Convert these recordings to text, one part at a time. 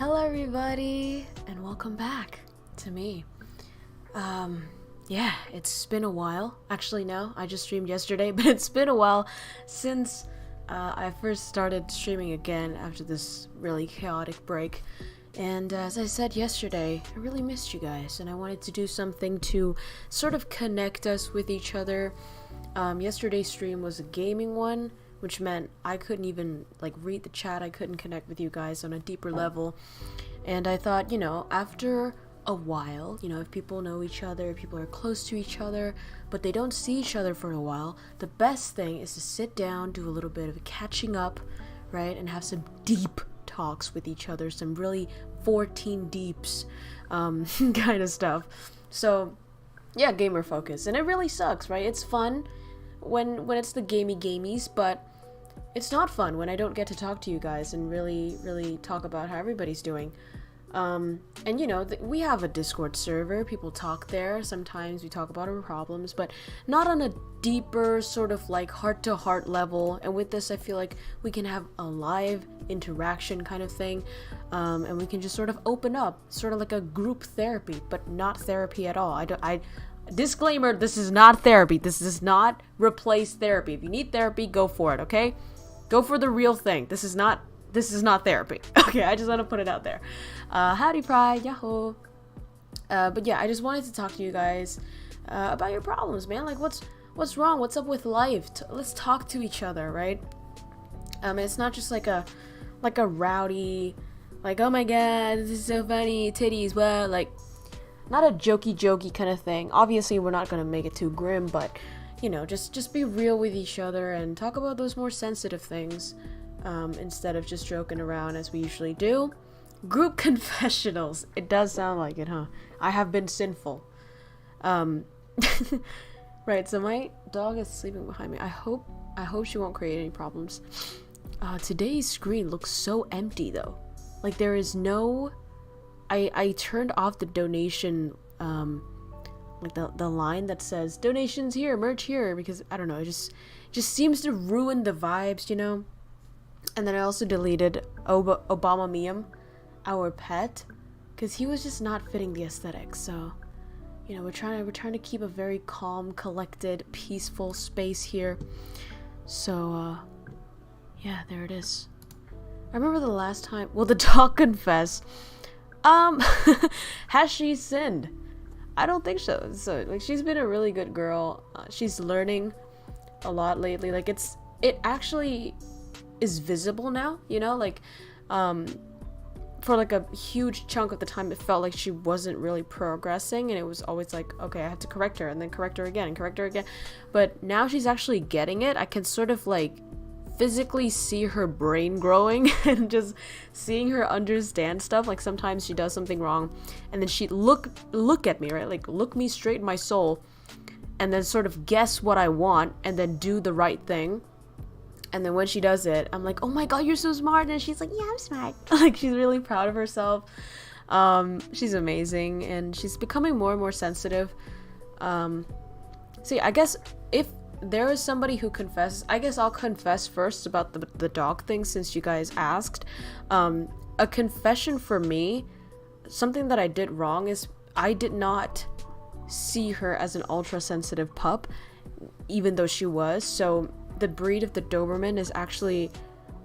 Hello everybody, and welcome back to me. Yeah, it's been a while. Actually, no, I just streamed yesterday, but it's been a while since I first started streaming again after this really chaotic break. And as I said yesterday, I really missed you guys, and I wanted to do something to sort of connect us with each other. Yesterday's stream was a gaming one, which meant I couldn't even read the chat. I couldn't connect with you guys on a deeper level. And I thought, after a while, if people know each other, people are close to each other, but they don't see each other for a while, the best thing is to sit down, do a little bit of catching up, right, and have some deep talks with each other, some really 14 deeps kind of stuff. So yeah, gamer focus, and it really sucks, right? It's fun when it's the gamies, but it's not fun when I don't get to talk to you guys and really talk about how everybody's doing. And we have a Discord server, people talk there, sometimes we talk about our problems, but not on a deeper sort of heart-to-heart level. And with this, I feel like we can have a live interaction kind of thing, and we can just sort of open up, sort of like a group therapy, but not therapy at all. Disclaimer, this is not therapy. This does not replace therapy. If you need therapy, go for it, okay? Go for the real thing. This is not therapy. Okay, I just want to put it out there. Howdy Pride, yahoo. But yeah, I just wanted to talk to you guys about your problems, man. What's wrong? What's up with life? Let's talk to each other, right? It's not just like a rowdy, oh my god, this is so funny, titties, what, not a jokey kind of thing. Obviously, we're not gonna make it too grim, but just be real with each other and talk about those more sensitive things instead of just joking around as we usually do. Group confessionals. It does sound like it, huh? I have been sinful. Right. So my dog is sleeping behind me. I hope she won't create any problems. Today's screen looks so empty though. There is no. I turned off the donation, the line that says donations here, merch here, because I don't know, it just seems to ruin the vibes, And then I also deleted Obama Miam, our pet, because he was just not fitting the aesthetic. So, we're trying to keep a very calm, collected, peaceful space here. So, yeah, there it is. I remember the last time. Well, the dog confessed. Has she sinned? I don't think so. So she's been a really good girl. She's learning a lot lately. It actually is visible now, for a huge chunk of the time it felt like she wasn't really progressing, and it was always okay, I had to correct her and then correct her again and correct her again. But now she's actually getting it. I can sort of physically see her brain growing and just seeing her understand stuff. Sometimes she does something wrong and then she look at me, right? Look me straight in my soul and then sort of guess what I want and then do the right thing. And then when she does it, I'm like, oh my god, you're so smart. And she's like, yeah, I'm smart. She's really proud of herself. She's amazing, and she's becoming more and more sensitive. See, I guess if there is somebody who confesses, I guess I'll confess first about the dog thing, since you guys asked. A confession for me, something that I did wrong is I did not see her as an ultra sensitive pup, even though she was. So the breed of the Doberman is actually,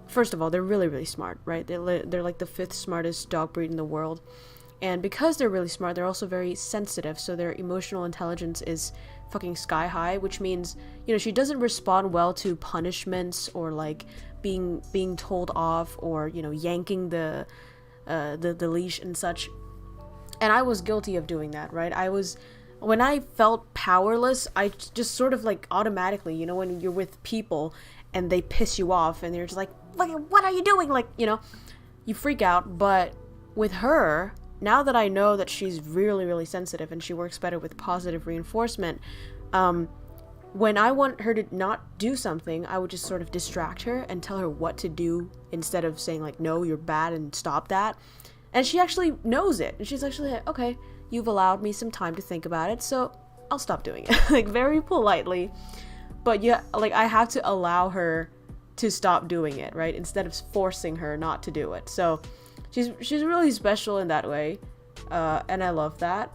first of all, they're really smart, right? They're like the 5th smartest dog breed in the world. And because they're really smart, they're also very sensitive, so their emotional intelligence is fucking sky high, which means, she doesn't respond well to punishments or being told off or, yanking the leash and such. And I was guilty of doing that, right? When I felt powerless, I just sort of automatically, when you're with people and they piss you off and they're just what are you doing? You freak out. But with her, now that I know that she's really sensitive and she works better with positive reinforcement, when I want her to not do something, I would just sort of distract her and tell her what to do instead of saying no, you're bad and stop that. And she actually knows it. And she's actually okay, you've allowed me some time to think about it, so I'll stop doing it. Very politely. But yeah, I have to allow her to stop doing it, right? Instead of forcing her not to do it. So she's really special in that way, and I love that.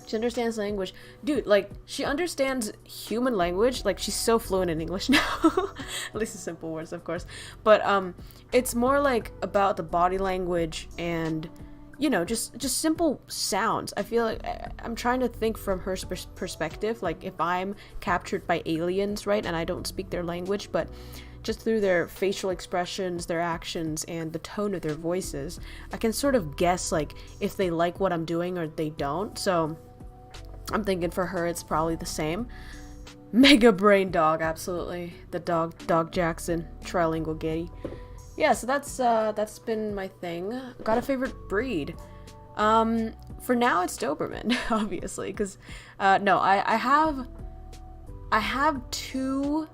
She understands language. Dude, like, she understands human language. Like, she's so fluent in English now. At least the simple words, of course. But, it's more, like, about the body language and, you know, just simple sounds. I feel like I'm trying to think from her perspective. Like, if I'm captured by aliens, right, and I don't speak their language, but just through their facial expressions, their actions, and the tone of their voices, I can sort of guess, like, if they like what I'm doing or they don't. So I'm thinking for her it's probably the same. Mega brain dog, absolutely. The dog Jackson, trilingual Getty. Yeah, so that's been my thing. Got a favorite breed. For now it's Doberman, obviously, because no, I have two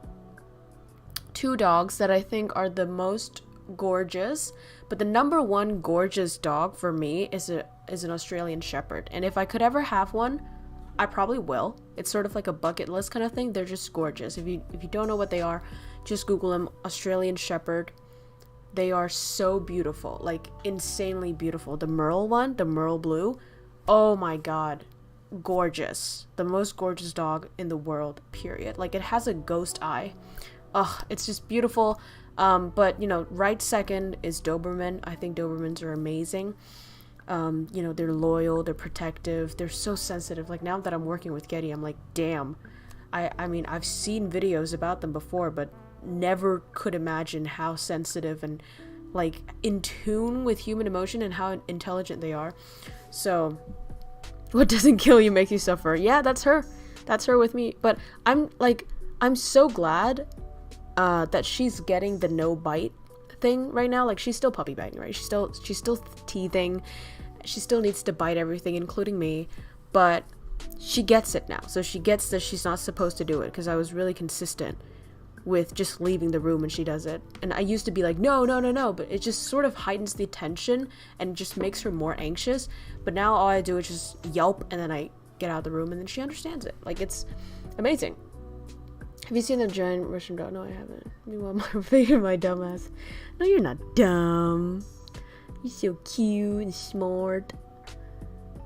dogs that I think are the most gorgeous, but the number one gorgeous dog for me is an Australian Shepherd. And if I could ever have one, I probably will. It's sort of like a bucket list kind of thing. They're just gorgeous. If you don't know what they are, just Google them. Australian Shepherd. They are so beautiful, like insanely beautiful. The Merle one, the Merle Blue, oh my god, gorgeous. The most gorgeous dog in the world, period. Like, it has a ghost eye. Ugh, it's just beautiful. But, you know, right second is Doberman. I think Dobermans are amazing. You know, they're loyal, they're protective, they're so sensitive. Like, now that I'm working with Getty, I'm like, damn. I mean, I've seen videos about them before, but never could imagine how sensitive and, like, in tune with human emotion and how intelligent they are. So, what doesn't kill you makes you suffer. Yeah, that's her. That's her with me. But I'm so glad that she's getting the no bite thing right now. Like, she's still puppy biting, right? She's still teething. She still needs to bite everything, including me, but she gets it now. So she gets that she's not supposed to do it, because I was really consistent with just leaving the room when she does it. And I used to be like, no, but it just sort of heightens the tension and just makes her more anxious. But now all I do is just yelp, and then I get out of the room, and then she understands it. Like, it's amazing. Have you seen the giant Russian dog? No, I haven't. Meanwhile, my dumbass. No, you're not dumb. You're so cute and smart.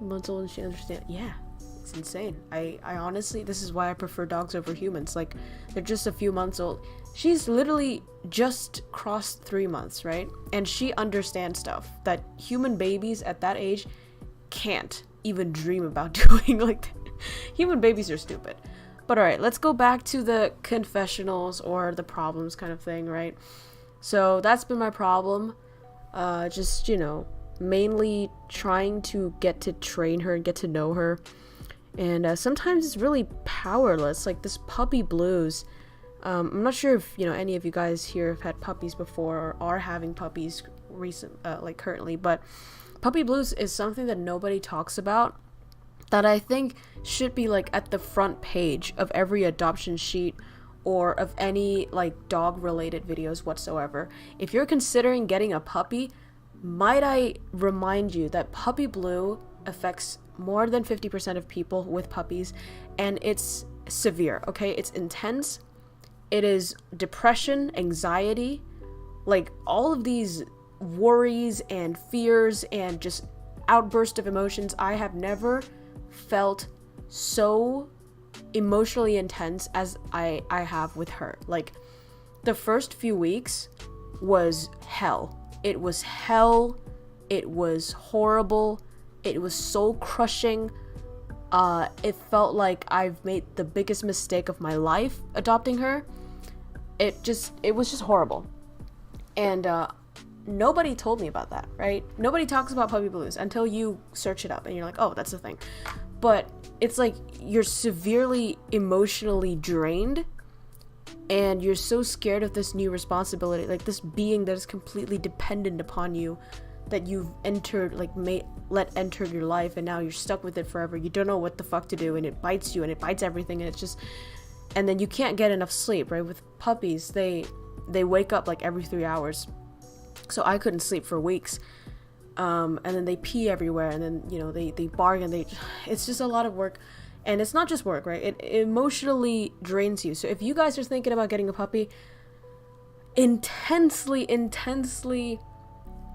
Months old and she understands. Yeah, it's insane. I honestly, this is why I prefer dogs over humans. Like, they're just a few months old. She's literally just crossed 3 months, right? And she understands stuff that human babies at that age can't even dream about doing. Like, human babies are stupid. But alright, let's go back to the confessionals or the problems kind of thing, right? So that's been my problem. Just, you know, mainly trying to get to train her and get to know her. And sometimes it's really powerless, like this puppy blues. I'm not sure if, you know, any of you guys here have had puppies before or are having puppies like currently, but puppy blues is something that nobody talks about, that I think should be like at the front page of every adoption sheet or of any like dog related videos whatsoever. If you're considering getting a puppy, might I remind you that puppy blue affects more than 50% of people with puppies, and it's severe, okay? It's intense. It is depression, anxiety, like all of these worries and fears and just outburst of emotions. I have never felt so emotionally intense as I have with her. Like, the first few weeks was hell. It was hell. It was horrible. It was soul crushing. It felt like I've made the biggest mistake of my life adopting her. It was just horrible. And nobody told me about that, right? Nobody talks about puppy blues until you search it up and you're like, oh, that's the thing. But it's like you're severely emotionally drained and you're so scared of this new responsibility, like this being that is completely dependent upon you, that you've entered, like let enter your life, and now you're stuck with it forever. You don't know what the fuck to do, and it bites you and it bites everything, and it's just, and then you can't get enough sleep, right? With puppies, they wake up like every 3 hours, so I couldn't sleep for weeks. And then they pee everywhere, and then, you know, they bark, and it's just a lot of work. And it's not just work, right? It emotionally drains you. So if you guys are thinking about getting a puppy, intensely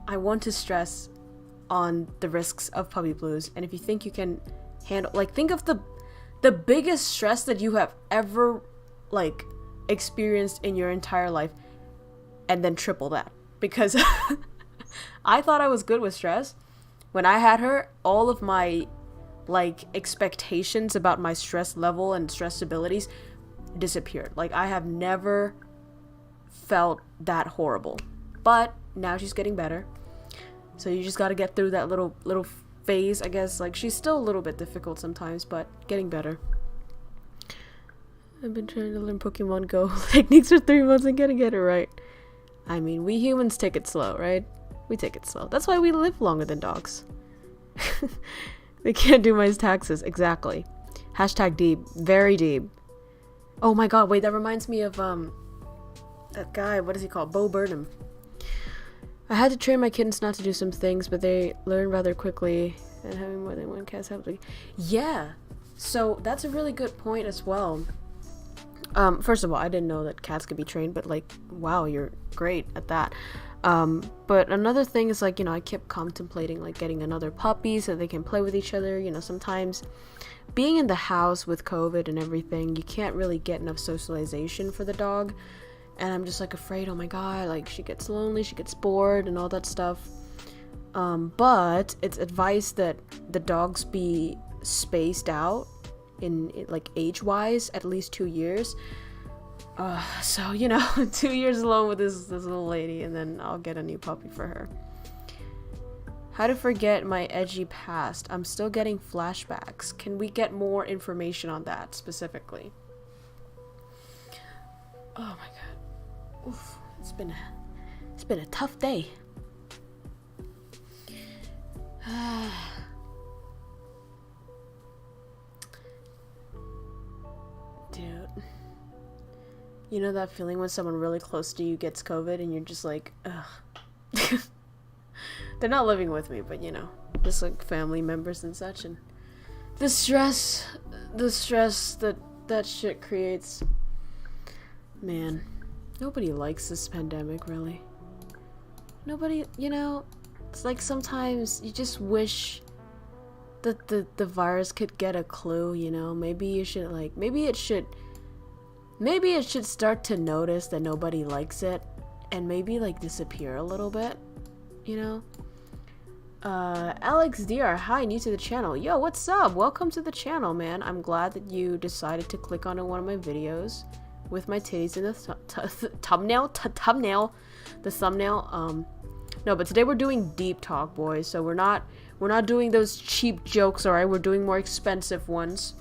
I want to stress on the risks of puppy blues, and if you think you can handle, like, think of the biggest stress that you have ever, like, experienced in your entire life, and then triple that, because I thought I was good with stress. When I had her, all of my, like, expectations about my stress level and stress abilities disappeared. Like, I have never felt that horrible, but now she's getting better, so you just gotta get through that little phase, I guess. Like, she's still a little bit difficult sometimes, but getting better. I've been trying to learn Pokemon Go techniques for 3 months and gotta get it right. I mean, we humans take it slow, right? We take it slow. That's why we live longer than dogs. They can't do my taxes. Exactly. Hashtag deep. Very deep. Oh my god, wait, that reminds me of, that guy, what is he called? Bo Burnham. I had to train my kittens not to do some things, but they learn rather quickly, and having more than one cat's helped. Yeah, so that's a really good point as well. First of all, I didn't know that cats could be trained, but, like, wow, you're great at that. But another thing is, like, you know, I kept contemplating, like, getting another puppy so they can play with each other. You know, sometimes being in the house with COVID and everything, you can't really get enough socialization for the dog. And I'm just, like, afraid, oh my god, like, she gets lonely, she gets bored, and all that stuff. But it's advised that the dogs be spaced out in like, age-wise, at least 2 years. So, you know, 2 years alone with this little lady, and then I'll get a new puppy for her. How to forget my edgy past. I'm still getting flashbacks. Can we get more information on that specifically? Oh my god. Oof, it's been a tough day. Dude. You know that feeling when someone really close to you gets COVID and you're just like, ugh. They're not living with me, but, you know, just like family members and such, and the stress that shit creates. Man. Nobody likes this pandemic, really. Nobody, you know, it's like sometimes you just wish that the virus could get a clue, you know? Maybe you should, like, maybe it should start to notice that nobody likes it and maybe, like, disappear a little bit, you know? Alex DR, hi, new to the channel. Yo, what's up? Welcome to the channel, man. I'm glad that you decided to click on one of my videos with my titties in the thumbnail. No, but today we're doing deep talk, boys. So we're not doing those cheap jokes, alright? We're doing more expensive ones.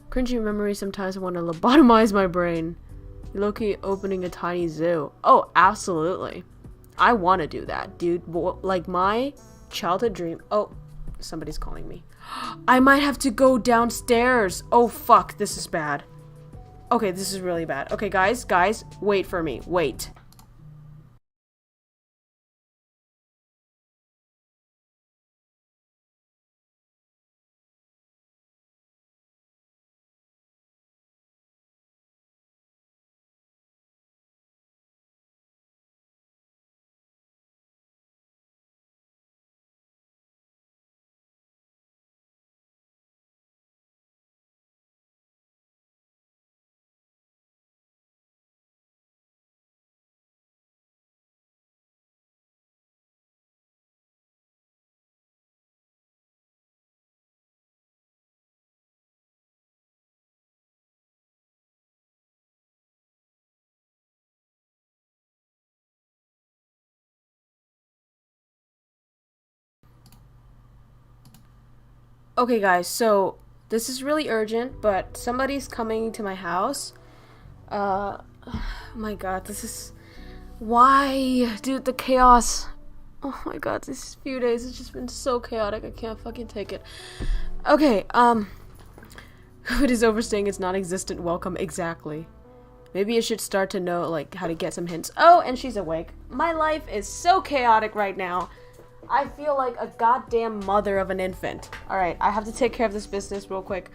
Cringy memory. Sometimes I want to lobotomize my brain. Loki opening a tiny zoo. Oh, absolutely. I want to do that, dude. Like, my childhood dream. Oh, somebody's calling me. I might have to go downstairs. Oh, fuck. This is bad. Okay, this is really bad. Okay, guys, wait for me. Wait. Okay, guys, so this is really urgent, but somebody's coming to my house. Oh my god, this is... Why? Dude, the chaos. Oh my god, these few days has just been so chaotic. I can't fucking take it. Okay, it is overstaying its non-existent welcome. Exactly. Maybe you should start to know, like, how to get some hints. Oh, and she's awake. My life is so chaotic right now. I feel like a goddamn mother of an infant. Alright, I have to take care of this business real quick.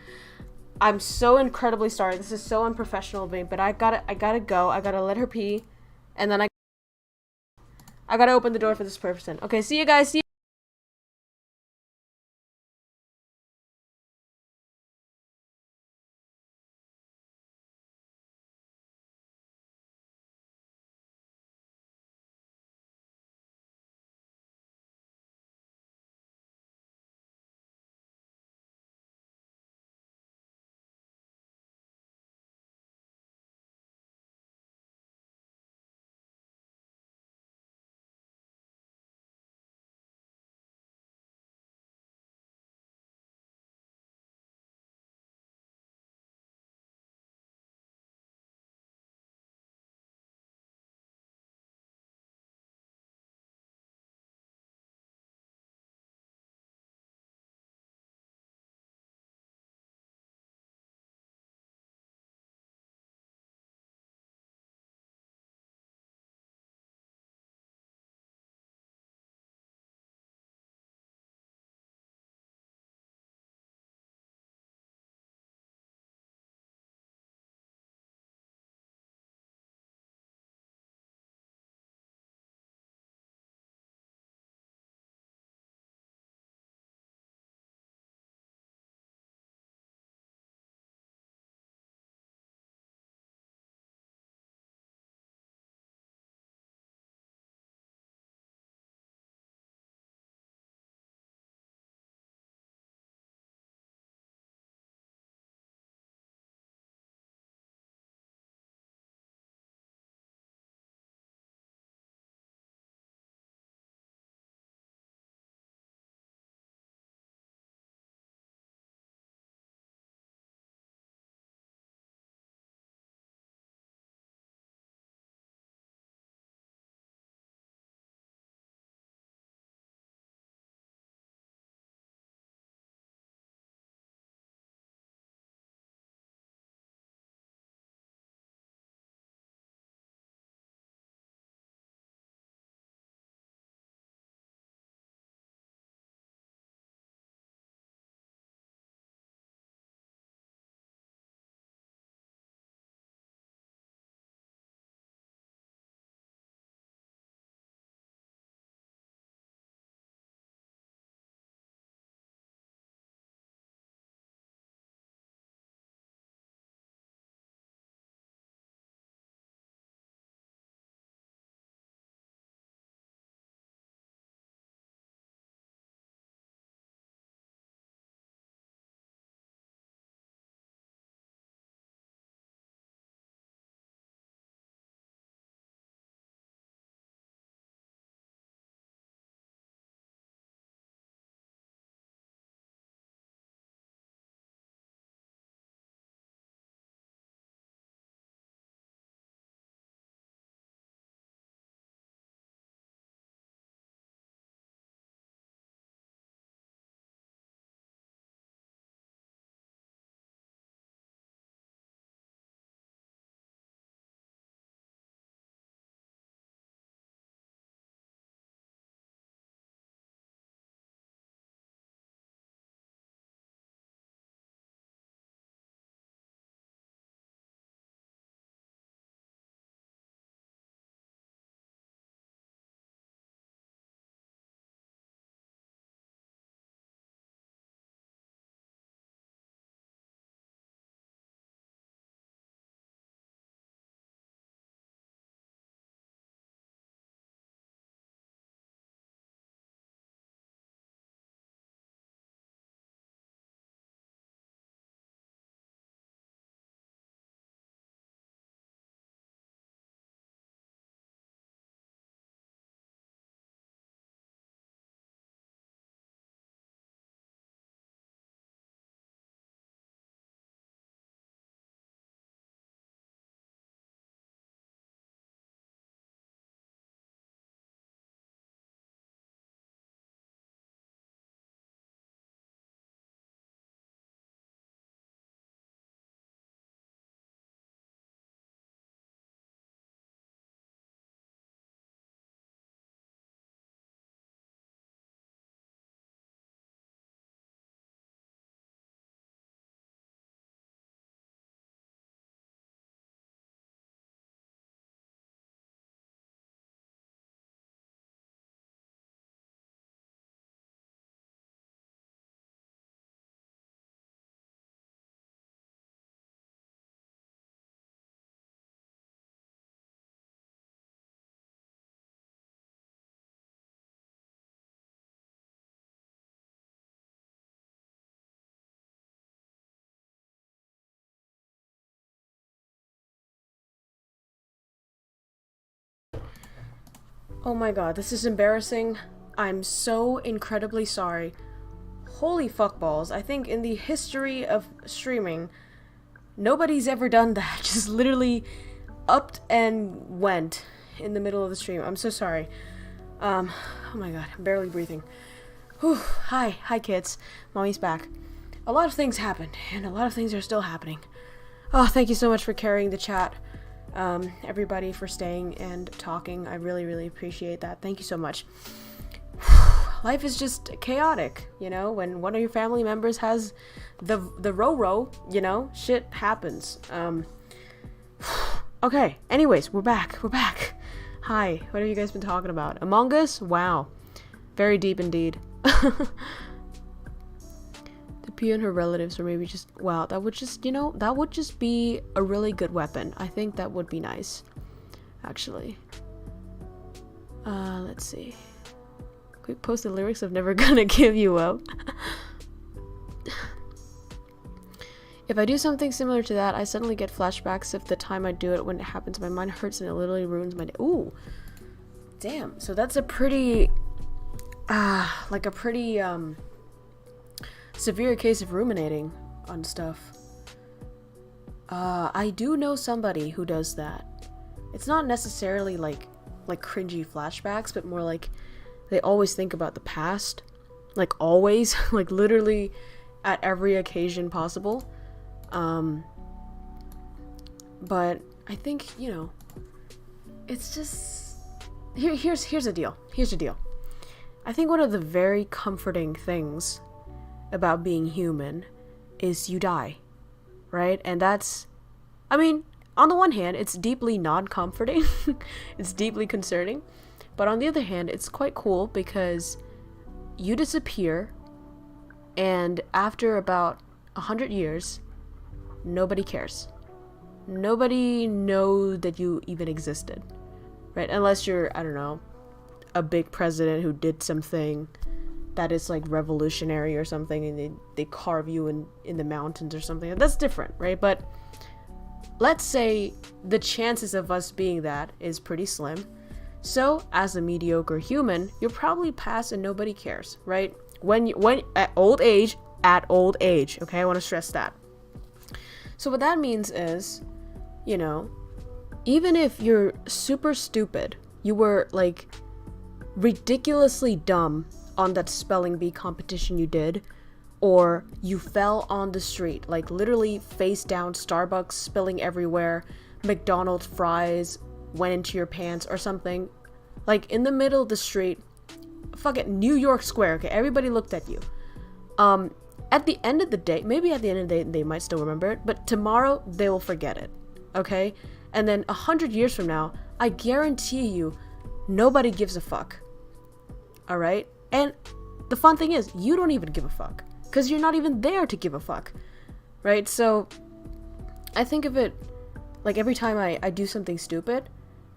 I'm so incredibly sorry. This is so unprofessional of me, but I gotta go. I gotta let her pee. And then I I gotta open the door for this person. Okay, see you guys. See you Oh my god, this is embarrassing. I'm so incredibly sorry. Holy fuckballs. I think in the history of streaming, nobody's ever done that. Just literally upped and went in the middle of the stream. I'm so sorry. Oh my god, I'm barely breathing. Whew. Hi kids. Mommy's back. A lot of things happened, and a lot of things are still happening. Oh, thank you so much for carrying the chat. Everybody for staying and talking. I really appreciate that. Thank you so much. Life is just chaotic, you know, when one of your family members has the ro-ro, you know, shit happens. Okay, anyways, we're back. Hi, what have you guys been talking about? Among Us? Wow. Very deep indeed. The Pia and her relatives, or maybe just, wow, that would just, you know, that would just be a really good weapon. I think that would be nice, actually. Let's see. Quick post the lyrics of Never Gonna Give You Up. If I do something similar to that, I suddenly get flashbacks of the time I do it. When it happens, my mind hurts and it literally ruins my day. Ooh. Damn. So that's a pretty, like a pretty, severe case of ruminating on stuff. I do know somebody who does that. It's not necessarily like cringy flashbacks, but more like they always think about the past. Like always, like literally at every occasion possible. But I think, you know, it's just here's the deal. I think one of the very comforting things about being human is you die, right? And that's, I mean, on the one hand, it's deeply non-comforting. It's deeply concerning. But on the other hand, it's quite cool because you disappear, and after about 100 years, nobody cares. Nobody knows that you even existed, right? Unless you're, I don't know, a big president who did something that is like revolutionary or something, and they carve you in the mountains or something. That's different, right? But let's say the chances of us being that is pretty slim. So as a mediocre human, you'll probably pass and nobody cares, right? When at old age, okay? I want to stress that. So what that means is, you know, even if you're super stupid, you were like ridiculously dumb on that spelling bee competition you did, or you fell on the street, like literally face down, Starbucks spilling everywhere, McDonald's fries went into your pants or something, like in the middle of the street, fucking New York Square, okay, everybody looked at you. At the end of the day, maybe at the end of the day they might still remember it, but tomorrow they will forget it, okay? And then 100 years from now, I guarantee you, nobody gives a fuck, all right? And the fun thing is, you don't even give a fuck, because you're not even there to give a fuck, right? So I think of it like every time I do something stupid,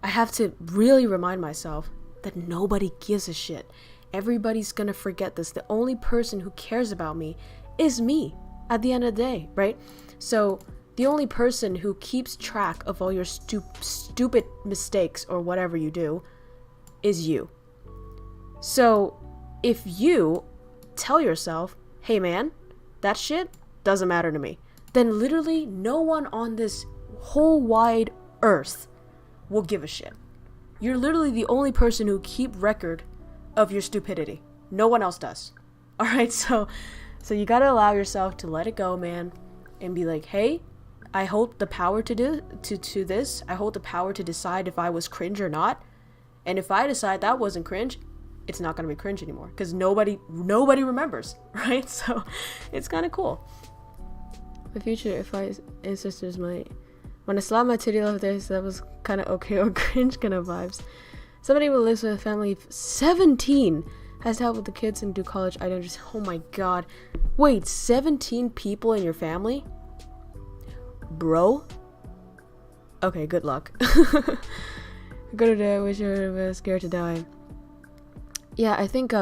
I have to really remind myself that nobody gives a shit. Everybody's gonna forget this. The only person who cares about me is me at the end of the day, right? So the only person who keeps track of all your stupid mistakes or whatever you do is you. So if you tell yourself, hey man, that shit doesn't matter to me, then literally no one on this whole wide earth will give a shit. You're literally the only person who keep record of your stupidity. No one else does. Alright, so you gotta allow yourself to let it go, man, and be like, hey, I hold the power to this. I hold the power to decide if I was cringe or not. And if I decide that wasn't cringe, it's not gonna be cringe anymore, because nobody remembers, right? So it's kind of cool. The future, if my ancestors might, when I slapped my titty left there, so that was kind of okay or cringe kind of vibes. Somebody who lives with a family of 17 has to help with the kids and do college items. Oh my god. Wait, 17 people in your family? Bro? Okay, good luck. Go to die, wish you were scared to die. Yeah, I think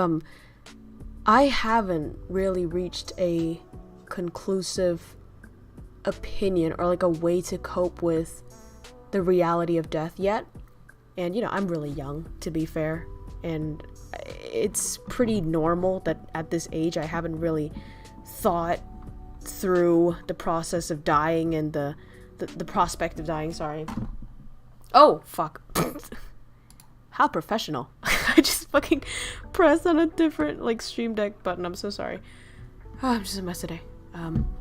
I haven't really reached a conclusive opinion or like a way to cope with the reality of death yet. And, you know, I'm really young, to be fair. And it's pretty normal that at this age I haven't really thought through the process of dying and the prospect of dying, sorry. Oh, fuck. How professional. I just fucking pressed on a different, like, Stream Deck button. I'm so sorry. Oh, I'm just a mess today.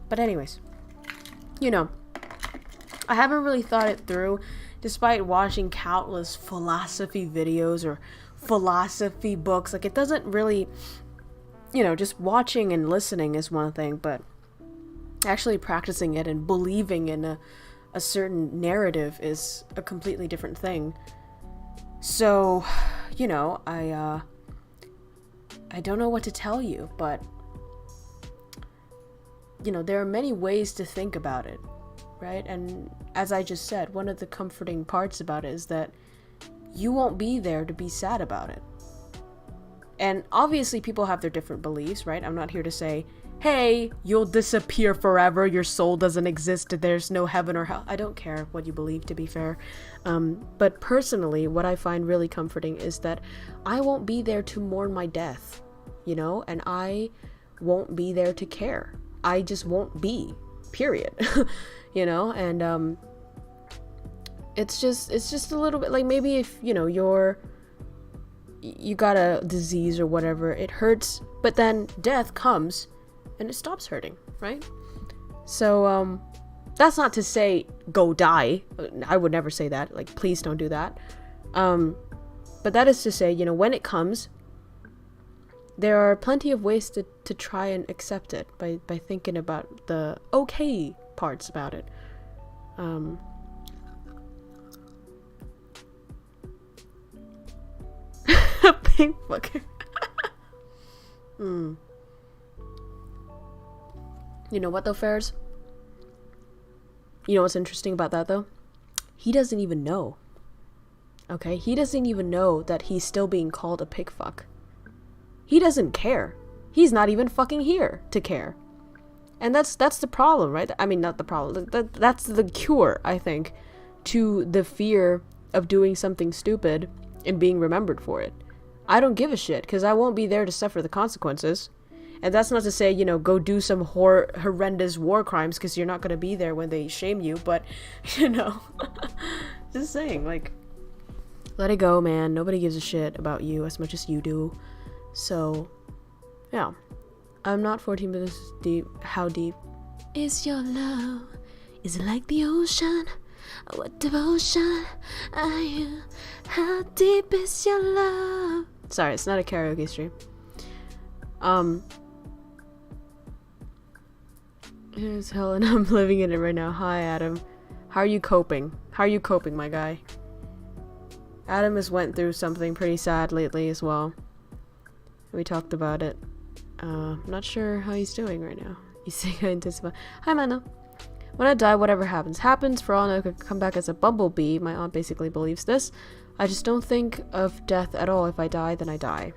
But anyways. You know, I haven't really thought it through, despite watching countless philosophy videos or philosophy books. Like, it doesn't really, you know, just watching and listening is one thing, but actually practicing it and believing in a certain narrative is a completely different thing. So, you know, I don't know what to tell you, but, you know, there are many ways to think about it, right? And as I just said, one of the comforting parts about it is that you won't be there to be sad about it. And obviously people have their different beliefs, right? I'm not here to say, hey, you'll disappear forever, your soul doesn't exist, there's no heaven or hell. I don't care what you believe, to be fair. But personally, what I find really comforting is that I won't be there to mourn my death, you know? And I won't be there to care. I just won't be, period. You know? And it's just a little bit like, maybe if, you know, you got a disease or whatever, it hurts, but then death comes and it stops hurting, right? So that's not to say go die. I would never say that. Like, please don't do that. But that is to say, you know, when it comes, there are plenty of ways to try and accept it by thinking about the okay parts about it. Pink fucker. You know what though, Ferris? You know what's interesting about that though? He doesn't even know. Okay? He doesn't even know that he's still being called a pig fuck. He doesn't care. He's not even fucking here to care. And that's the problem, right? I mean, not the problem. That's the cure, I think, to the fear of doing something stupid and being remembered for it. I don't give a shit, because I won't be there to suffer the consequences. And that's not to say, you know, go do some horrendous war crimes, because you're not going to be there when they shame you, but, you know, just saying, like, let it go, man. Nobody gives a shit about you as much as you do. So, yeah. I'm not 14 minutes deep. How deep is your love? Is it like the ocean? What devotion are you? How deep is your love? Sorry, it's not a karaoke stream. Here's Helen. I'm living in it right now. Hi, Adam. How are you coping? How are you coping, my guy? Adam has went through something pretty sad lately as well. We talked about it. I'm not sure how he's doing right now. You think I anticipate? Hi, Mano. When I die, whatever happens, happens. For all I know, I could come back as a bumblebee. My aunt basically believes this. I just don't think of death at all. If I die, then I die.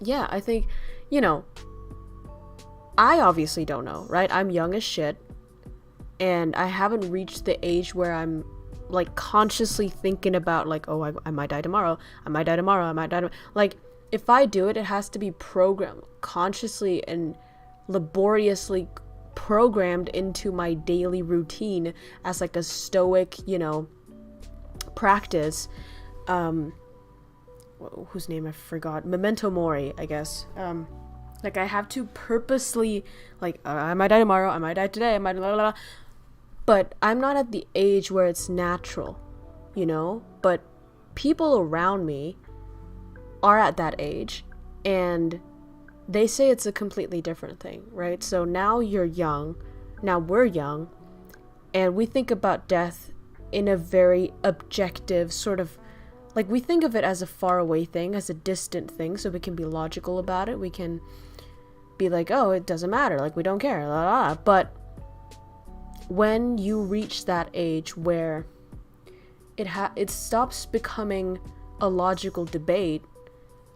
Yeah, I think, you know, I obviously don't know, right? I'm young as shit. And I haven't reached the age where I'm, like, consciously thinking about, like, oh, I might die tomorrow. I might die tomorrow. I might die tomorrow. Like, if I do it, it has to be programmed consciously and laboriously programmed into my daily routine as like a stoic, you know, practice. Whose name I forgot? Memento Mori, I guess. Like, I have to purposely, like, I might die tomorrow, I might die today, I might blah, blah, blah. But I'm not at the age where it's natural, you know? But people around me are at that age, and they say it's a completely different thing, right? So now you're young, now we're young, and we think about death in a very objective sort of, like, we think of it as a faraway thing, as a distant thing, so we can be logical about it. We can be like, oh, it doesn't matter, like, we don't care, blah, blah, blah. But when you reach that age where it stops becoming a logical debate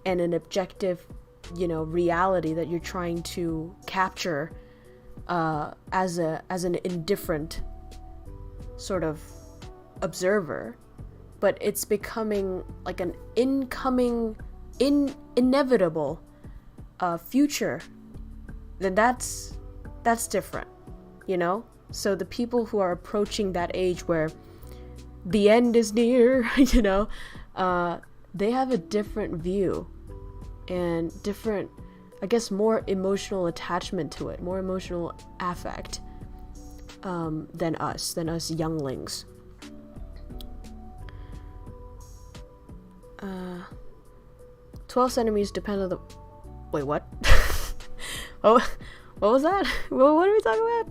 and an objective, you know, reality that you're trying to capture as an indifferent sort of observer, but it's becoming like an inevitable future, then that's different, you know? So the people who are approaching that age where the end is near, you know, they have a different view and different, I guess, more emotional attachment to it, more emotional affect than us younglings. 12 centimeters depend on the... Wait, what? Oh, what was that? What are we talking about?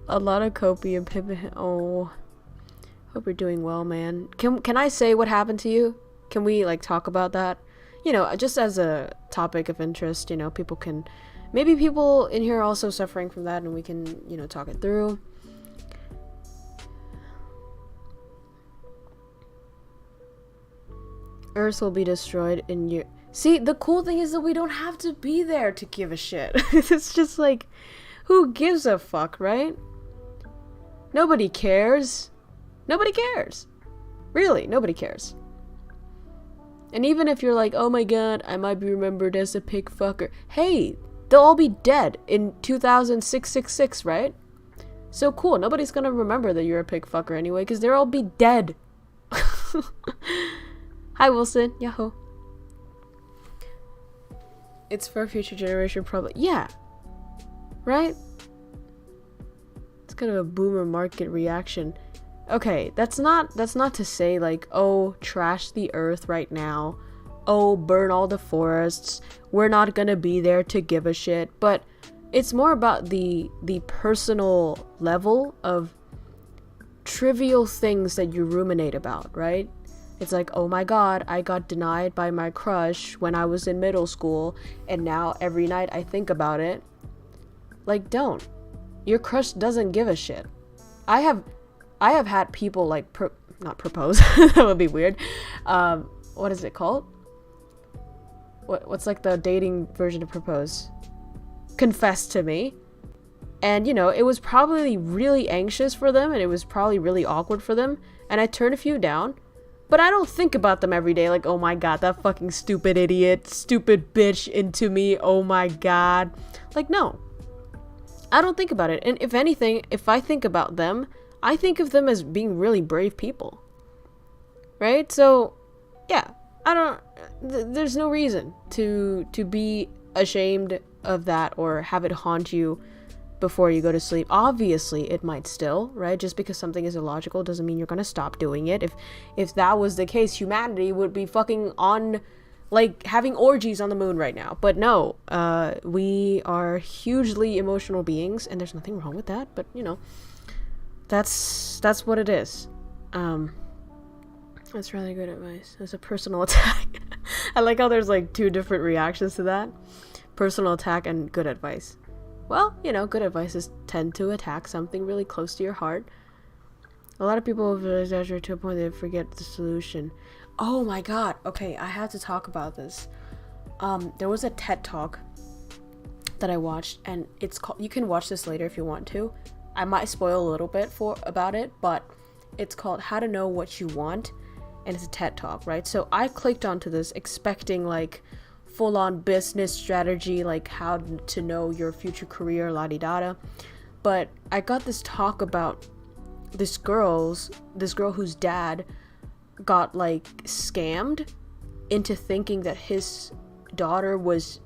A lot of Kopi and Pippin. Oh, hope you're doing well, man. Can I say what happened to you? Can we, like, talk about that? You know, just as a topic of interest, you know, people can... Maybe people in here are also suffering from that, and we can, you know, talk it through. Earth will be destroyed in year... See, the cool thing is that we don't have to be there to give a shit. It's just like, who gives a fuck, right? Nobody cares. Nobody cares. Really, nobody cares. And even if you're like, oh my god, I might be remembered as a pig fucker. Hey, they'll all be dead in 2666, right? So cool, nobody's gonna remember that you're a pig fucker anyway, because they'll all be dead. Hi, Wilson. Yahoo. It's for a future generation, probably. Yeah. Right? It's kind of a boomer market reaction. Okay, that's not to say like, oh, trash the earth right now. Oh, burn all the forests. We're not gonna be there to give a shit. But it's more about the personal level of trivial things that you ruminate about, right? It's like, oh my god, I got denied by my crush when I was in middle school, and now every night I think about it. Like, don't. Your crush doesn't give a shit. I have had people like not propose. That would be weird. What is it called? What's like the dating version of propose? Confess to me. And you know, it was probably really anxious for them, and it was probably really awkward for them, and I turned a few down. But I don't think about them every day like, oh my god, that fucking stupid idiot, stupid bitch into me, oh my god. Like, no. I don't think about it. And if anything, if I think about them, I think of them as being really brave people. Right? So, yeah. There's no reason to be ashamed of that or have it haunt you before you go to sleep. Obviously, it might still, right? Just because something is illogical doesn't mean you're gonna stop doing it. If that was the case, humanity would be fucking on, like, having orgies on the moon right now. But no, we are hugely emotional beings, and there's nothing wrong with that, but, you know, that's what it is. That's really good advice. That's a personal attack. I like how there's, like, two different reactions to that. Personal attack and good advice. Well, you know, good advices tend to attack something really close to your heart. A lot of people exaggerate to a point they forget the solution. Oh my god. Okay, I have to talk about this. There was a TED Talk that I watched, and it's called... You can watch this later if you want to. I might spoil a little bit about it, but it's called How to Know What You Want, and it's a TED Talk, right? So I clicked onto this expecting, like, full-on business strategy, like how to know your future career, la-di-da-da. But I got this talk about this girl whose dad got, like, scammed into thinking that his daughter was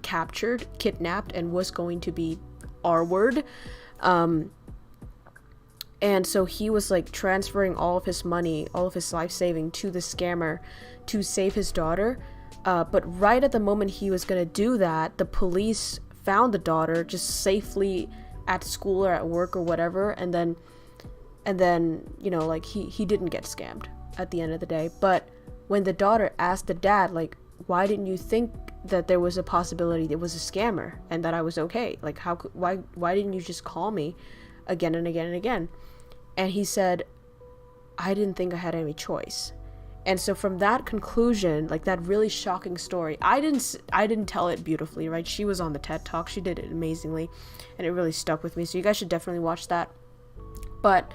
captured, kidnapped, and was going to be R-word. And so he was, like, transferring all of his money, all of his life saving to the scammer to save his daughter. But right at the moment he was gonna do that, the police found the daughter just safely at school or at work or whatever, and then you know, like, he didn't get scammed at the end of the day. But when the daughter asked the dad, like, why didn't you think that there was a possibility it was a scammer and that I was okay? Like, why didn't you just call me again and again and again? And he said, I didn't think I had any choice. And so from that conclusion, like, that really shocking story, I didn't tell it beautifully, right? She was on the TED Talk. She did it amazingly, and it really stuck with me. So you guys should definitely watch that. But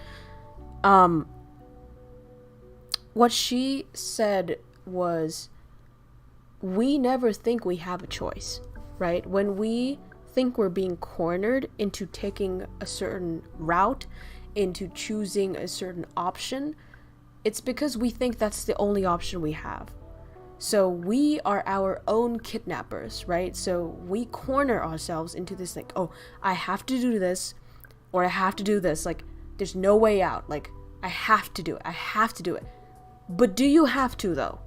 what she said was, we never think we have a choice, right? When we think we're being cornered into taking a certain route, into choosing a certain option, it's because we think that's the only option we have. So we are our own kidnappers, right? So we corner ourselves into this like, oh, I have to do this, or I have to do this. Like, there's no way out. Like, I have to do it. I have to do it. But do you have to, though?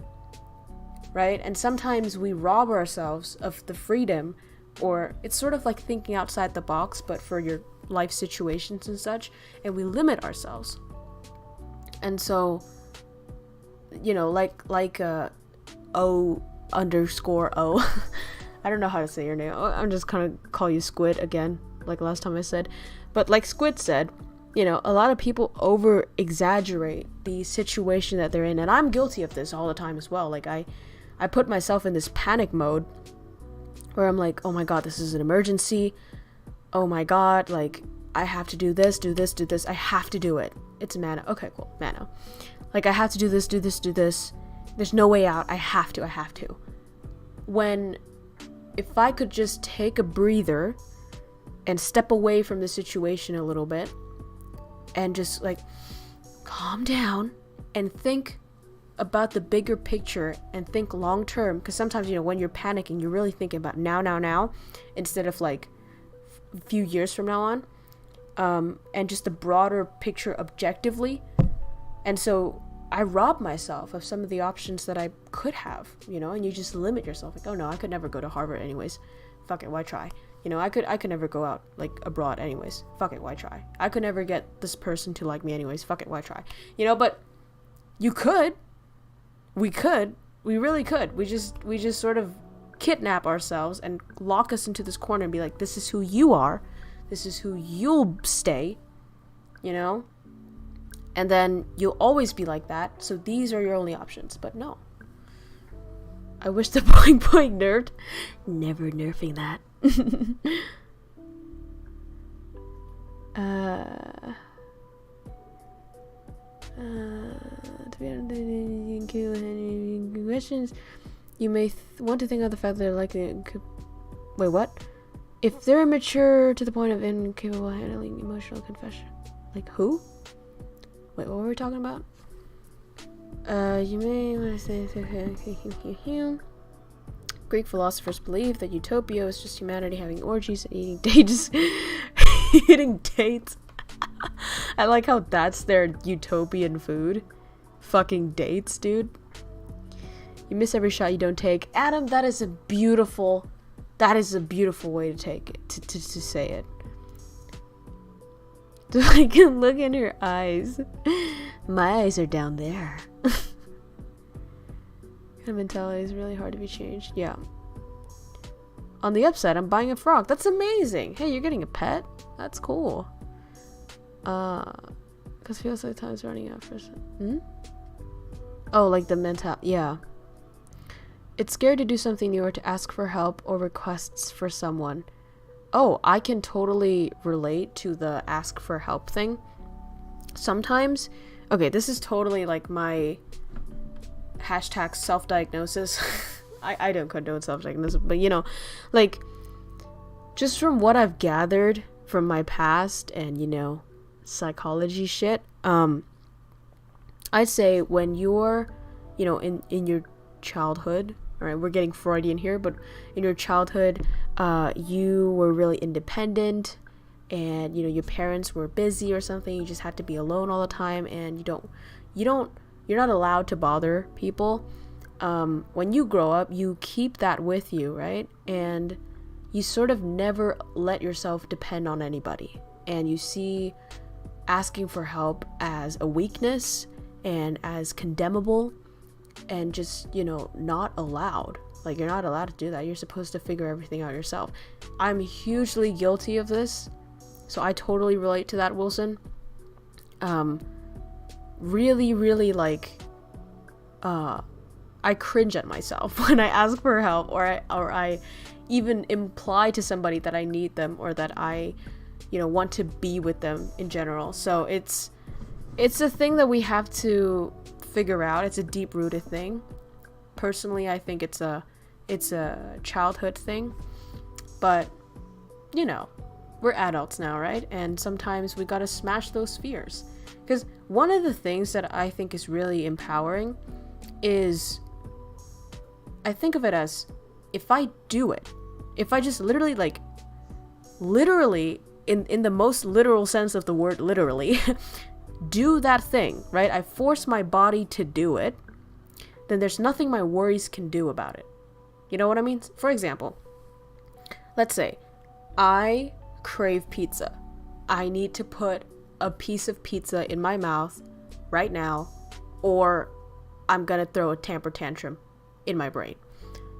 Right? And sometimes we rob ourselves of the freedom, or it's sort of like thinking outside the box, but for your life situations and such, and we limit ourselves. And so, you know, like O_O. I don't know how to say your name. I'm just kind of call you Squid again, like last time I said. But like Squid said, you know, a lot of people over exaggerate the situation that they're in, and I'm guilty of this all the time as well. Like I put myself in this panic mode where I'm like, oh my god, this is an emergency. Oh my god, like I have to do this. I have to do it. It's Mano. Okay, cool, Mano. Like I have to do this. There's no way out. I have to. When, if I could just take a breather and step away from the situation a little bit and just like calm down and think about the bigger picture and think long term, because sometimes, you know, when you're panicking, you're really thinking about now instead of like a few years from now on, and just the broader picture objectively. And so I rob myself of some of the options that I could have, you know, and you just limit yourself. Like, oh no, I could never go to Harvard anyways. Fuck it, why try? You know, I could never go out, like, abroad anyways. Fuck it, why try? I could never get this person to like me anyways. Fuck it, why try? You know, but you could. We really could. We just sort of kidnap ourselves and lock us into this corner and be like, this is who you are. This is who you'll stay, you know? And then you'll always be like that, so these are your only options. But no. I wish the boing boing nerfed. Never nerfing that. To be honest, questions, you may want to think of the fact that they're likely... Wait, what? If they're immature to the point of incapable of handling emotional confession. Like, who? Wait, what were we talking about? You may want to say... Greek philosophers believe that utopia is just humanity having orgies and eating dates. Eating dates. I like how that's their utopian food. Fucking dates, dude. You miss every shot you don't take. Adam, that is a beautiful way to take it, to say it. I can look in her eyes. My eyes are down there. Kind of mentality is really hard to be changed. Yeah. On the upside, I'm buying a frog. That's amazing. Hey, you're getting a pet? That's cool. Because feels like time's running out for some... Oh, like the mental... Yeah. It's scared to do something new or to ask for help or requests for someone. Oh, I can totally relate to the ask for help thing. Sometimes... Okay, this is totally like my... hashtag self-diagnosis. I don't condone self-diagnosis, but you know, like, just from what I've gathered from my past and, you know, psychology shit, I'd say when you're, you know, in your childhood, alright, we're getting Freudian here, but in your childhood, you were really independent, and, you know, your parents were busy or something, you just had to be alone all the time, and you're not allowed to bother people. When you grow up, you keep that with you, right? And you sort of never let yourself depend on anybody. And you see asking for help as a weakness and as condemnable and just, you know, not allowed. Like, you're not allowed to do that. You're supposed to figure everything out yourself. I'm hugely guilty of this, so I totally relate to that, Wilson. Really, like, I cringe at myself when I ask for help, or I even imply to somebody that I need them, or that I, you know, want to be with them in general. So it's a thing that we have to figure out. It's a deep-rooted thing. Personally, I think it's a childhood thing. But, you know, we're adults now, right? And sometimes we gotta smash those fears. Because one of the things that I think is really empowering is, I think of it as, if I do it, if I just literally in the most literal sense of the word literally, do that thing, right? I force my body to do it, then there's nothing my worries can do about it. You know what I mean? For example, let's say I crave pizza. I need to put a piece of pizza in my mouth right now, or I'm gonna throw a temper tantrum in my brain,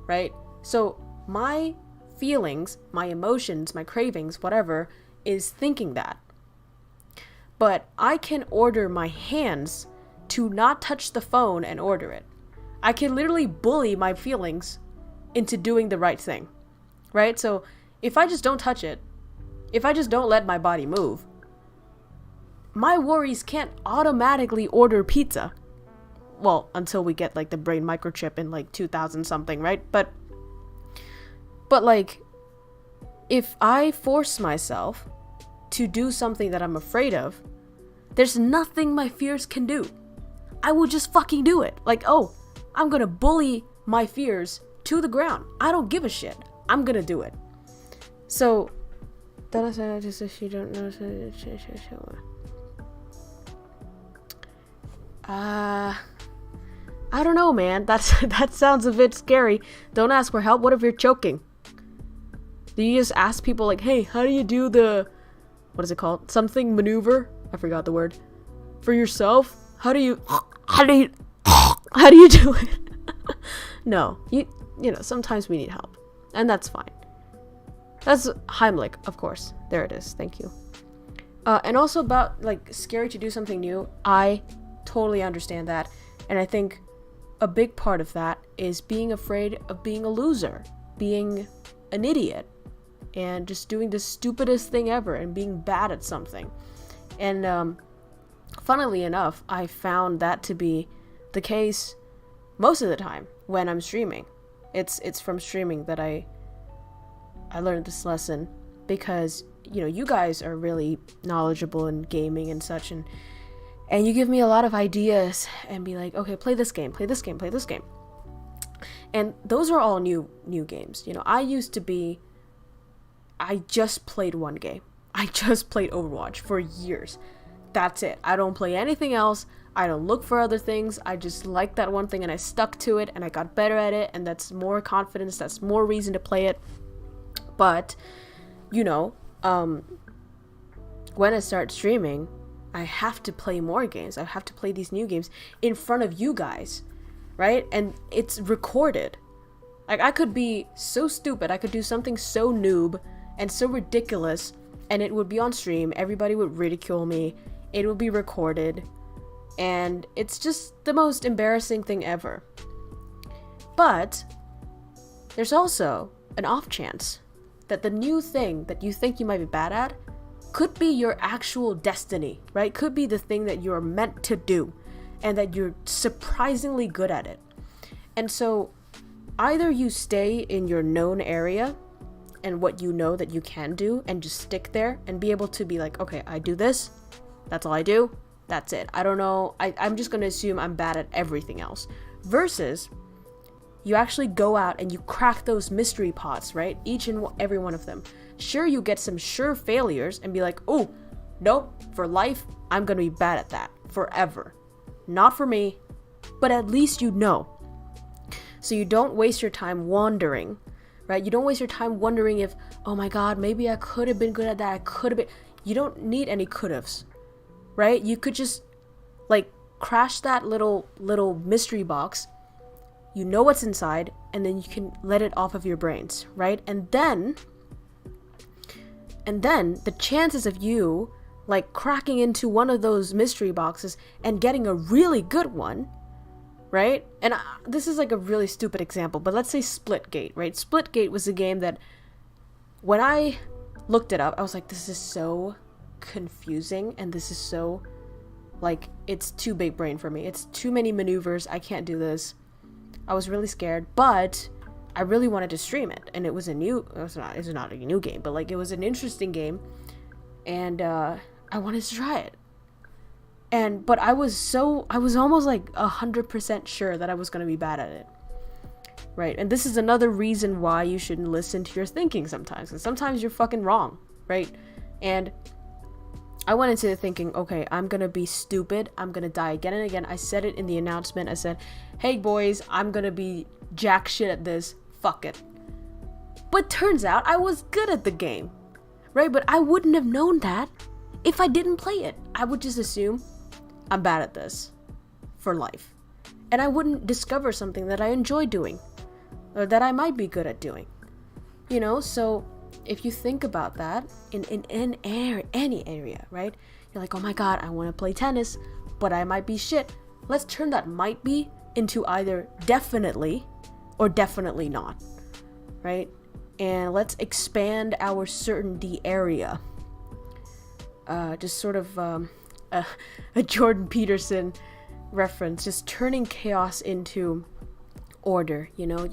right? So my feelings, my emotions, my cravings, whatever, is thinking that. But I can order my hands to not touch the phone and order it. I can literally bully my feelings into doing the right thing, right? So if I just don't touch it, if I just don't let my body move, my worries can't automatically order pizza. Well, until we get like the brain microchip in like 2000 something, right? But like, if I force myself to do something that I'm afraid of, there's nothing my fears can do. I will just fucking do it. Like, oh, I'm gonna bully my fears to the ground. I don't give a shit. I'm gonna do it. So, I don't know, man. That sounds a bit scary. Don't ask for help. What if you're choking? Do you just ask people like, hey, how do you do the, what is it called? Something maneuver? I forgot the word. For yourself? How do you do it? No, you know, sometimes we need help. And that's fine. That's Heimlich, of course. There it is. Thank you. And also about, like, scary to do something new. I totally understand that. And I think a big part of that is being afraid of being a loser. Being an idiot. And just doing the stupidest thing ever and being bad at something. And funnily enough, I found that to be the case most of the time when I'm streaming. It's from streaming that I learned this lesson, because, you know, you guys are really knowledgeable in gaming and such, and you give me a lot of ideas and be like, okay, play this game. And those are all new games. You know, I just played one game. I just played Overwatch for years. That's it. I don't play anything else. I don't look for other things. I just like that one thing and I stuck to it and I got better at it, and that's more confidence. That's more reason to play it. But, you know, when I start streaming, I have to play more games. I have to play these new games in front of you guys, right? And it's recorded. Like, I could be so stupid. I could do something so noob and so ridiculous, and it would be on stream. Everybody would ridicule me. It would be recorded. And it's just the most embarrassing thing ever. But there's also an off chance that the new thing that you think you might be bad at could be your actual destiny, right? Could be the thing that you're meant to do and that you're surprisingly good at it. And so either you stay in your known area and what you know that you can do and just stick there and be able to be like, okay, I do this, that's all I do, that's it. I don't know, I'm just gonna assume I'm bad at everything else. Versus you actually go out and you crack those mystery pots, right? Each and every one of them. Sure, you get some sure failures and be like, oh, nope, for life, I'm gonna be bad at that forever. Not for me, but at least you know. So you don't waste your time wandering, right? You don't waste your time wondering if, oh my god, maybe I could have been good at that, I could have been. You don't need any could-haves, right? You could just, like, crash that little mystery box. You know what's inside, and then you can let it off of your brains, right? And then the chances of you, like, cracking into one of those mystery boxes and getting a really good one, right? And this is like a really stupid example, but let's say Splitgate, right? Splitgate was a game that when I looked it up, I was like, this is so confusing and this is so Like, it's too big brain for me. It's too many maneuvers. I can't do this. I was really scared, but I really wanted to stream it. And it's not a new game, but like, it was an interesting game. And I wanted to try it. But I was almost like 100% sure that I was going to be bad at it. Right? And this is another reason why you shouldn't listen to your thinking sometimes. And sometimes you're fucking wrong, right? And I went into thinking, okay, I'm gonna be stupid. I'm gonna die again and again. I said it in the announcement. I said, hey boys, I'm gonna be jack shit at this. Fuck it. But turns out I was good at the game, right? But I wouldn't have known that if I didn't play it. I would just assume I'm bad at this for life. And I wouldn't discover something that I enjoy doing or that I might be good at doing. You know, so if you think about that in any area, right? You're like, oh my god, I want to play tennis, but I might be shit. Let's turn that might be into either definitely or definitely not, right? And let's expand our certainty area. Just sort of a Jordan Peterson reference, just turning chaos into order. You know,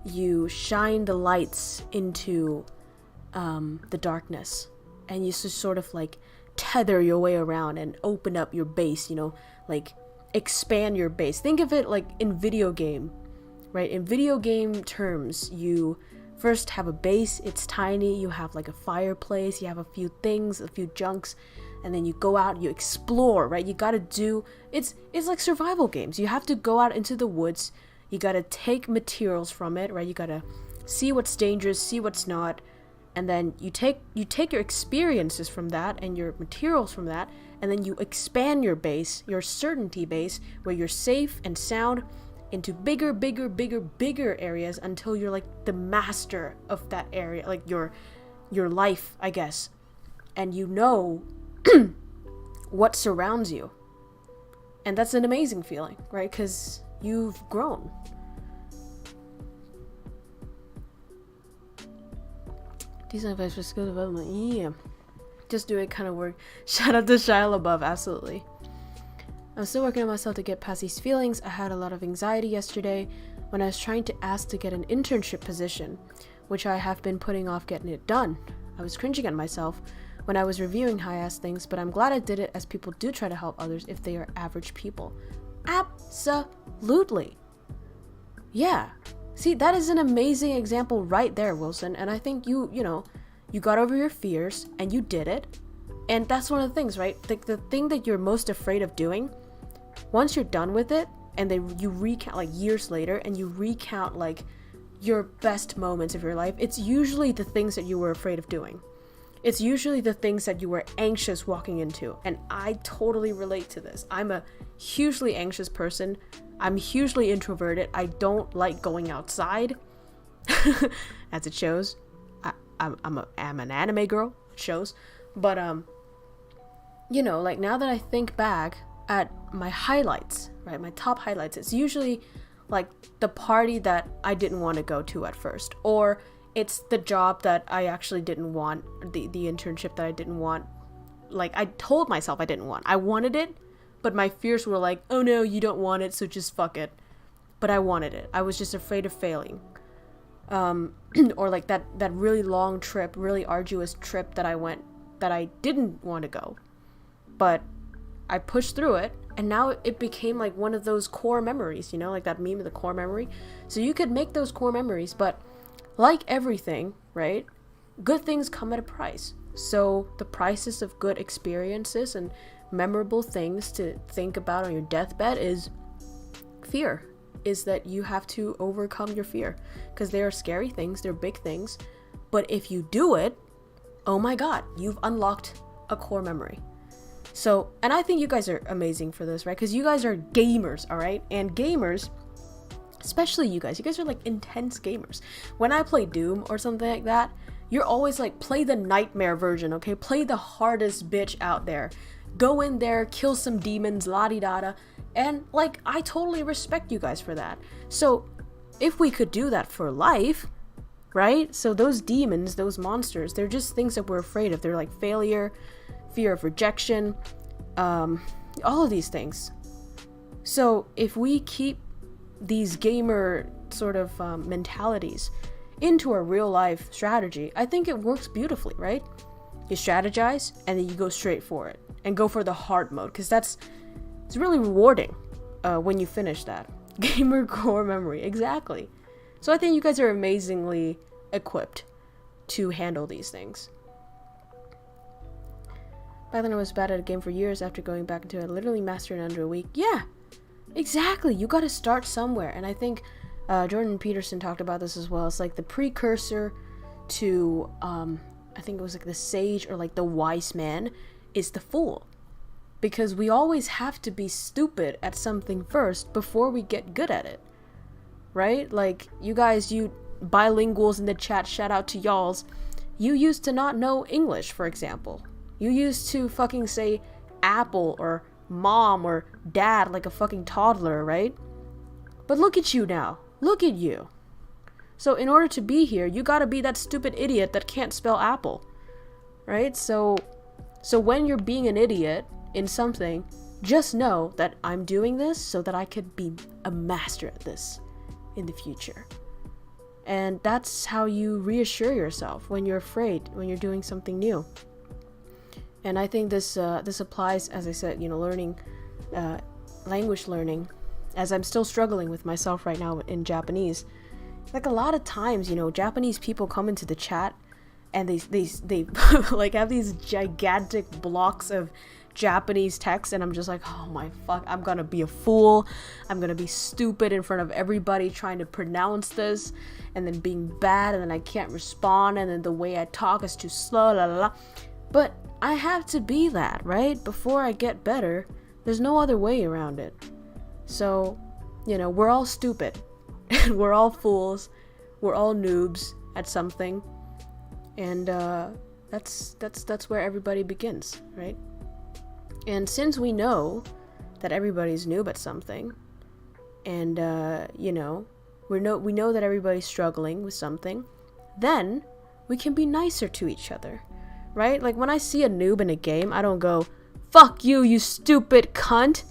you shine the lights into the darkness, and you just sort of like tether your way around and open up your base, you know, like expand your base. Think of it like in video game, right? In video game terms, you first have a base, it's tiny, you have like a fireplace, you have a few things, a few junks, and then you go out, you explore, right? You gotta do, it's like survival games. You have to go out into the woods, you gotta take materials from it, right? You gotta see what's dangerous, see what's not, and then you take your experiences from that and your materials from that, and then you expand your base, your certainty base, where you're safe and sound, into bigger areas until you're like the master of that area, like your life, I guess. And you know what surrounds you. And that's an amazing feeling, right? Because you've grown. Decent advice for skill development. Yeah. Just do it kind of work. Shout out to Shia LaBeouf, absolutely. I'm still working on myself to get past these feelings. I had a lot of anxiety yesterday when I was trying to ask to get an internship position, which I have been putting off getting it done. I was cringing at myself when I was reviewing high-ass things, but I'm glad I did it, as people do try to help others if they are average people. Absolutely. Yeah. See, that is an amazing example right there, Wilson, and I think you got over your fears and you did it. And that's one of the things, right? The thing that you're most afraid of doing, once you're done with it, and you recount like years later, and you recount like your best moments of your life, it's usually the things that you were afraid of doing. It's usually the things that you were anxious walking into. And I totally relate to this. I'm a hugely anxious person. I'm hugely introverted. I don't like going outside, as it shows. I'm an anime girl. It shows. But like now that I think back at my highlights, right, my top highlights, it's usually like the party that I didn't want to go to at first, or it's the job that I actually didn't want, the internship that I didn't want. Like, I told myself I didn't want. I wanted it, but my fears were like, oh no, you don't want it, so just fuck it. But I wanted it. I was just afraid of failing. Or like that really long trip, really arduous trip that I went, that I didn't want to go. But I pushed through it, and now it became like one of those core memories, you know, like that meme of the core memory. So you could make those core memories, but like everything, right, good things come at a price. So the prices of good experiences and memorable things to think about on your deathbed is fear. Is that you have to overcome your fear, because they are scary things, they're big things, but if you do it, oh my god, you've unlocked a core memory. So, and I think you guys are amazing for this, right? Because you guys are gamers, all right? And gamers, especially you guys are like intense gamers. When I play Doom or something like that, you're always like, play the nightmare version, okay? Play the hardest bitch out there. Go in there, kill some demons, la-di-da-da. And like, I totally respect you guys for that. So if we could do that for life, right? So those demons, those monsters, they're just things that we're afraid of. They're like failure, fear of rejection, all of these things. So if we keep these gamer sort of mentalities into a real life strategy, I think it works beautifully, right? You strategize and then you go straight for it and go for the hard mode, because it's really rewarding when you finish that. Gamer core memory, exactly. So I think you guys are amazingly equipped to handle these things. Back then I was bad at a game for years. After going back into it, I literally mastered it under a week. Yeah, exactly. You gotta start somewhere. And I think Jordan Peterson talked about this as well. It's like the precursor to, I think it was like the sage or like the wise man is the fool. Because we always have to be stupid at something first before we get good at it. Right? Like, you guys, you bilinguals in the chat, shout out to y'alls. You used to not know English, for example. You used to fucking say apple or mom or dad like a fucking toddler, right? But look at you now. Look at you. So in order to be here, you gotta be that stupid idiot that can't spell apple. Right? So when you're being an idiot in something, just know that I'm doing this so that I could be a master at this in the future. And that's how you reassure yourself when you're afraid, when you're doing something new. And I think this applies, as I said, you know, learning, language learning, as I'm still struggling with myself right now in Japanese. Like, a lot of times, you know, Japanese people come into the chat and they like have these gigantic blocks of Japanese text, and I'm just like, oh my fuck, I'm gonna be a fool. I'm gonna be stupid in front of everybody trying to pronounce this, and then being bad, and then I can't respond, and then the way I talk is too slow, la la la. But I have to be that, right? Before I get better, there's no other way around it. So, you know, we're all stupid. We're all fools. We're all noobs at something. And that's where everybody begins, right? And since we know that everybody's noob at something, and you know, we know that everybody's struggling with something, then we can be nicer to each other. Right? Like, when I see a noob in a game, I don't go, fuck you, you stupid cunt.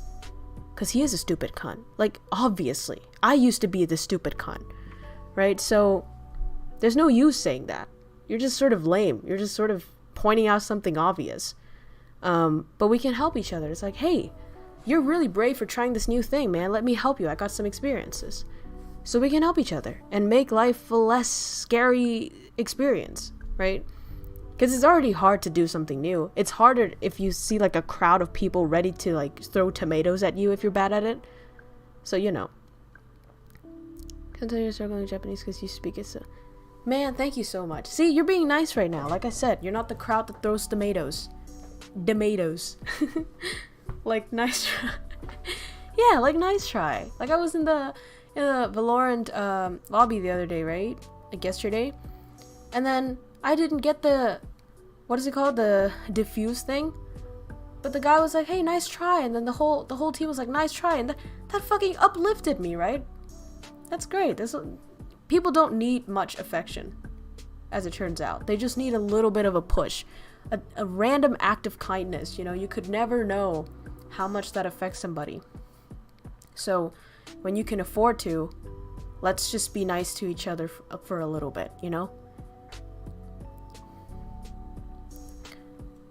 Because he is a stupid cunt. Like, obviously. I used to be the stupid cunt. Right? So, there's no use saying that. You're just sort of lame. You're just sort of pointing out something obvious. But we can help each other. It's like, hey, you're really brave for trying this new thing, man. Let me help you. I got some experiences. So we can help each other and make life a less scary experience. Right? Because it's already hard to do something new. It's harder if you see like a crowd of people ready to like throw tomatoes at you if you're bad at it. So, you know. Continue struggling with Japanese because you speak it so... Man, thank you so much. See, you're being nice right now. Like I said, you're not the crowd that throws tomatoes. Tomatoes. Like, nice try. Yeah, like, nice try. Like, I was in the Valorant lobby the other day, right? Like, yesterday. And then I didn't get the, what is it called? The diffuse thing. But the guy was like, hey, nice try. And then the whole team was like, nice try. And that fucking uplifted me, right? That's great. People don't need much affection, as it turns out. They just need a little bit of a push. A random act of kindness, you know? You could never know how much that affects somebody. So, when you can afford to, let's just be nice to each other for a little bit, you know?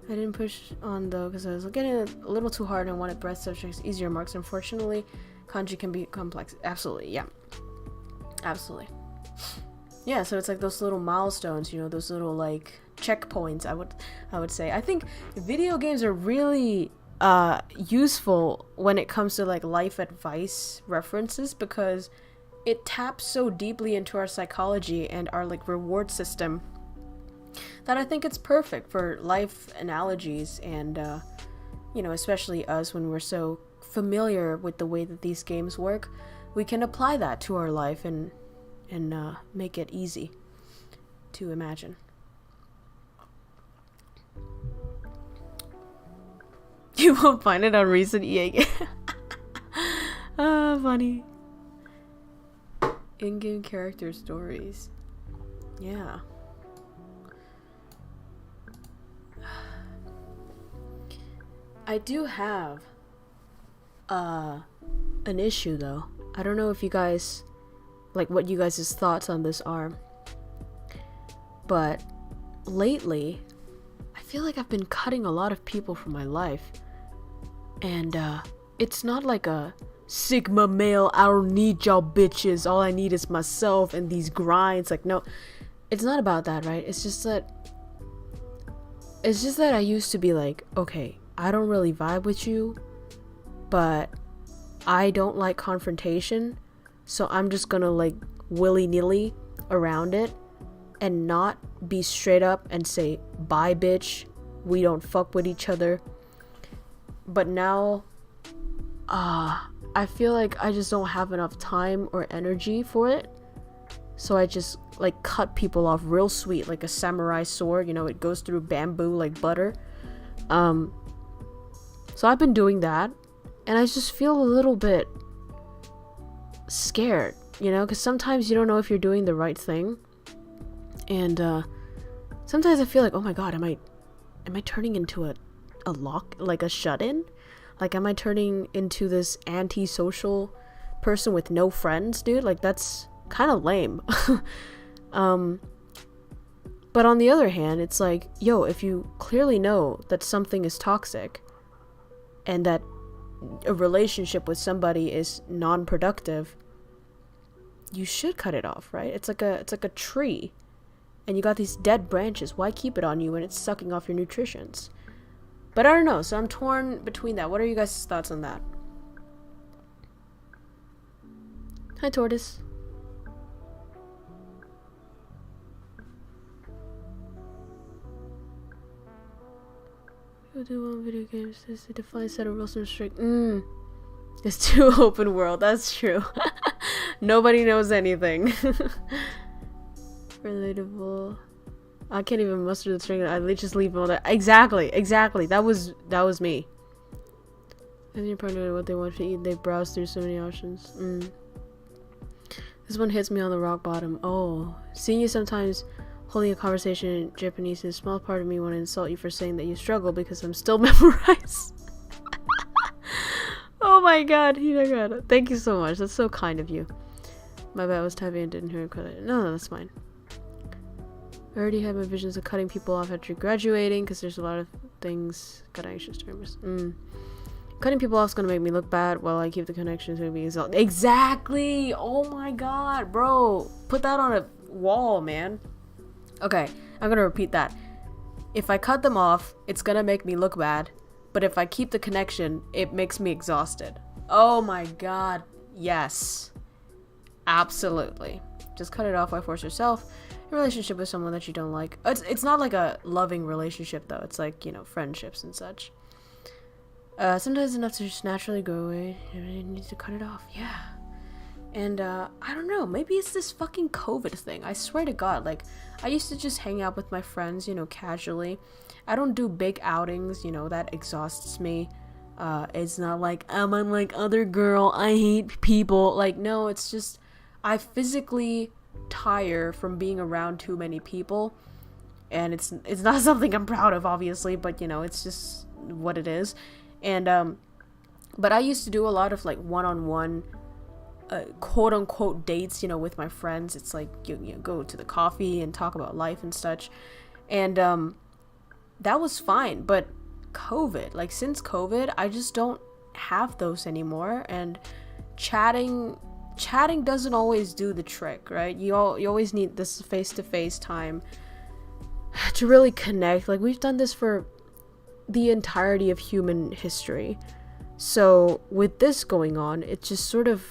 I didn't push on though because I was getting a little too hard and wanted breath subjects, easier marks. Unfortunately, kanji can be complex. Absolutely, yeah. Absolutely. Yeah, so it's like those little milestones, you know, those little like checkpoints, I would say. I think video games are really useful when it comes to like life advice references, because it taps so deeply into our psychology and our like reward system that I think it's perfect for life analogies, and you know, especially us when we're so familiar with the way that these games work, we can apply that to our life and make it easy to imagine. You won't find it on recent EA game. Ah, funny. In-game character stories. Yeah. I do have an issue though. I don't know if you guys like what you guys' thoughts on this are, but lately I feel like I've been cutting a lot of people from my life, and it's not like a Sigma male, I don't need y'all bitches, all I need is myself and these grinds. Like, no, it's not about that, right? It's just that I used to be like, okay, I don't really vibe with you, but I don't like confrontation, so I'm just gonna like willy-nilly around it and not be straight up and say, bye bitch, we don't fuck with each other. But now I feel like I just don't have enough time or energy for it, so I just like cut people off real sweet, like a samurai sword, you know, it goes through bamboo like butter. So I've been doing that, and I just feel a little bit scared, you know, because sometimes you don't know if you're doing the right thing, and sometimes I feel like, oh my god, am I turning into a lock, like a shut-in? Like, am I turning into this antisocial person with no friends, dude? Like, that's kind of lame. But on the other hand, it's like, yo, if you clearly know that something is toxic and that a relationship with somebody is non-productive, you should cut it off, right? It's like a tree, and you got these dead branches. Why keep it on you when it's sucking off your nutrients? But I don't know, so I'm torn between that. What are you guys' thoughts on that? Hi, Tortoise. People do want video games. There's a defined set of rules and strict. It's too open world. That's true. Nobody knows anything. Relatable. I can't even muster the string. I just leave all that. Exactly. That was me. And your partner what they want to eat. They browse through so many options. This one hits me on the rock bottom. Oh, seeing you sometimes holding a conversation in Japanese, a small part of me want to insult you for saying that you struggle because I'm still memorized. Oh my god, Hinagata. Thank you so much. That's so kind of you. My bad, I was typing and didn't hear it. No, that's fine. I already had my visions of cutting people off after graduating because there's a lot of things. Got anxious during this. Cutting people off is gonna make me look bad while I keep the connection to be exalted. Exactly! Oh my god, bro. Put that on a wall, man. Okay, I'm gonna repeat that. If I cut them off, it's gonna make me look bad. But if I keep the connection, it makes me exhausted. Oh my god. Yes. Absolutely. Just cut it off. Why force yourself? Relationship with someone that you don't like. It's not like a loving relationship though. It's like, you know, friendships and such. Sometimes enough to just naturally go away. You need to cut it off. Yeah. And I don't know, maybe it's this fucking COVID thing. I swear to god, like, I used to just hang out with my friends, you know, casually. I don't do big outings, you know, that exhausts me. It's not like I'm like other girl, I hate people. Like, no, it's just I physically tire from being around too many people, and it's not something I'm proud of, obviously, but you know, it's just what it is. And but I used to do a lot of like one-on-one quote unquote dates, you know, with my friends. It's like you go to the coffee and talk about life and such, and that was fine. But COVID, like since COVID, I just don't have those anymore, and chatting doesn't always do the trick, right? You always need this face-to-face time to really connect. Like, we've done this for the entirety of human history, so with this going on, it just sort of,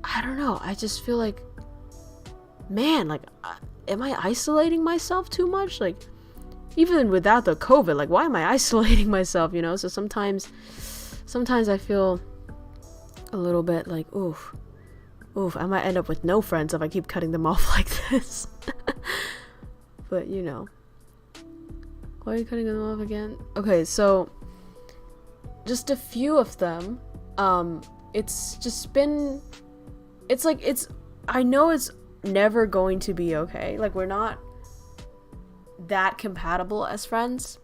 I don't know, I just feel like, man, like, am I isolating myself too much? Like, even without the COVID, like, why am I isolating myself, you know? So sometimes I feel a little bit like, oof, I might end up with no friends if I keep cutting them off like this. But, you know. Why are you cutting them off again? Okay, so just a few of them. It's just been, it's like, I know it's never going to be okay. Like, we're not that compatible as friends,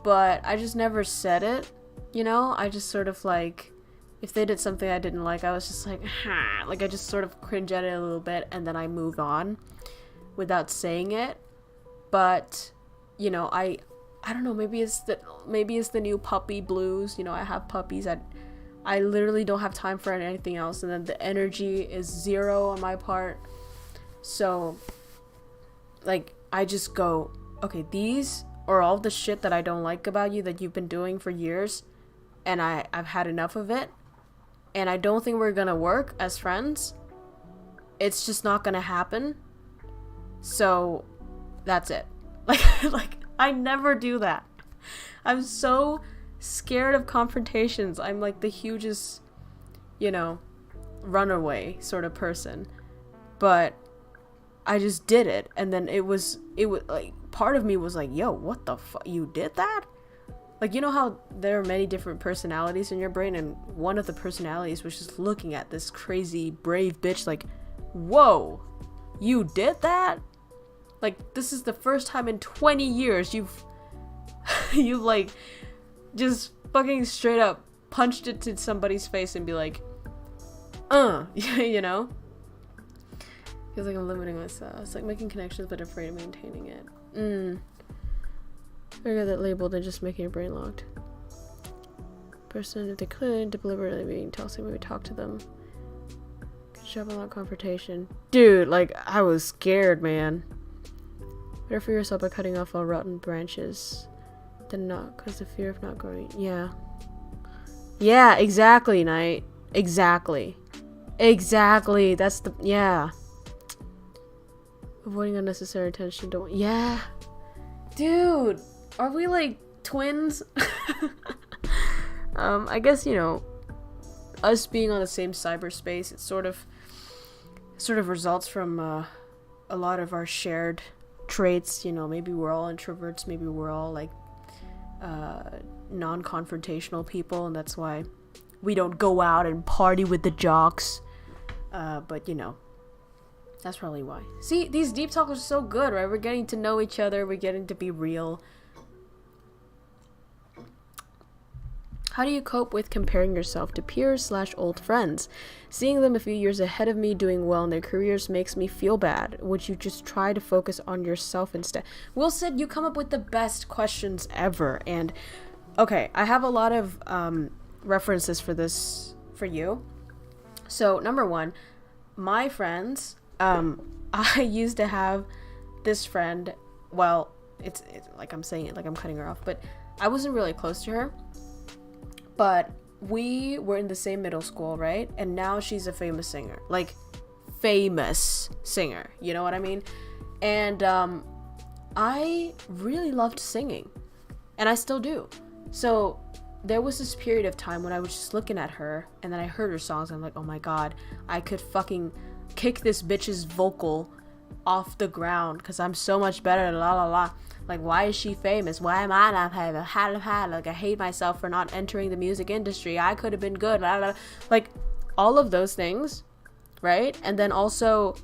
but I just never said it. you know? I just sort of like, if they did something I didn't like, I was just like, ha, like I just sort of cringe at it a little bit and then I move on without saying it. But, you know, I don't know, maybe it's the new puppy blues. You know, I have puppies. I literally don't have time for anything else, and then the energy is zero on my part. So, like, I just go, okay, these are all the shit that I don't like about you that you've been doing for years, and I've had enough of it, and I don't think we're gonna work as friends. It's just not gonna happen. So, that's it. Like, I never do that. I'm so scared of confrontations. I'm like the hugest, you know, runaway sort of person. But I just did it, and then it was like, part of me was like, yo, what the fuck, you did that? Like, you know how there are many different personalities in your brain, and one of the personalities was just looking at this crazy brave bitch like, whoa, you did that? Like, this is the first time in 20 years you've like just fucking straight up punched it to somebody's face and be like, you know? Feels like I'm limiting myself. It's like making connections but afraid of maintaining it. Figure that labeled and just making your brain locked. Person, if they could, deliberately being toxic, maybe talk to them. Good job on that confrontation. Dude, like, I was scared, man. Better for yourself by cutting off all rotten branches than not, because the fear of not growing. Yeah. Yeah, exactly, Knight. Exactly. That's the, yeah. Avoiding unnecessary attention, don't, yeah. Dude, are we like twins? I guess, you know, us being on the same cyberspace, it sort of results from a lot of our shared traits. You know, maybe we're all introverts, maybe we're all like non-confrontational people, and that's why we don't go out and party with the jocks. But you know, that's probably why. See, these deep talks are so good, right? We're getting to know each other, we're getting to be real. How do you cope with comparing yourself to peers/old friends? Seeing them a few years ahead of me doing well in their careers makes me feel bad. Would you just try to focus on yourself instead? Will said, you come up with the best questions ever. And okay, I have a lot of references for this for you. So number one, my friends, I used to have this friend. Well, it's like I'm saying it like I'm cutting her off, but I wasn't really close to her. But we were in the same middle school, right? And now she's a famous singer. Like, famous singer. You know what I mean? And I really loved singing. And I still do. So there was this period of time when I was just looking at her, and then I heard her songs, and I'm like, oh my god, I could fucking kick this bitch's vocal off the ground because I'm so much better, la la la. Like, why is she famous? Why am I not famous? Like, I hate myself for not entering the music industry. I could have been good. La, la, la. Like, all of those things, right? And then also,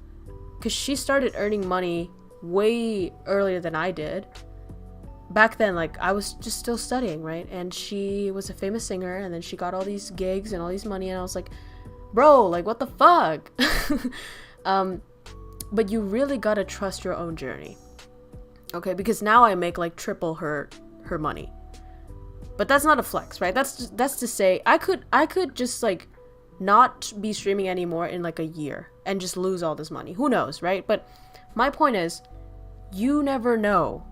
because she started earning money way earlier than I did. Back then, like, I was just still studying, right? And she was a famous singer, and then she got all these gigs and all these money, and I was like, bro, like, what the fuck? But you really gotta trust your own journey. Okay, because now I make like triple her money. But that's not a flex, right? That's to say I could just like not be streaming anymore in like a year and just lose all this money. Who knows, right? But my point is, you never know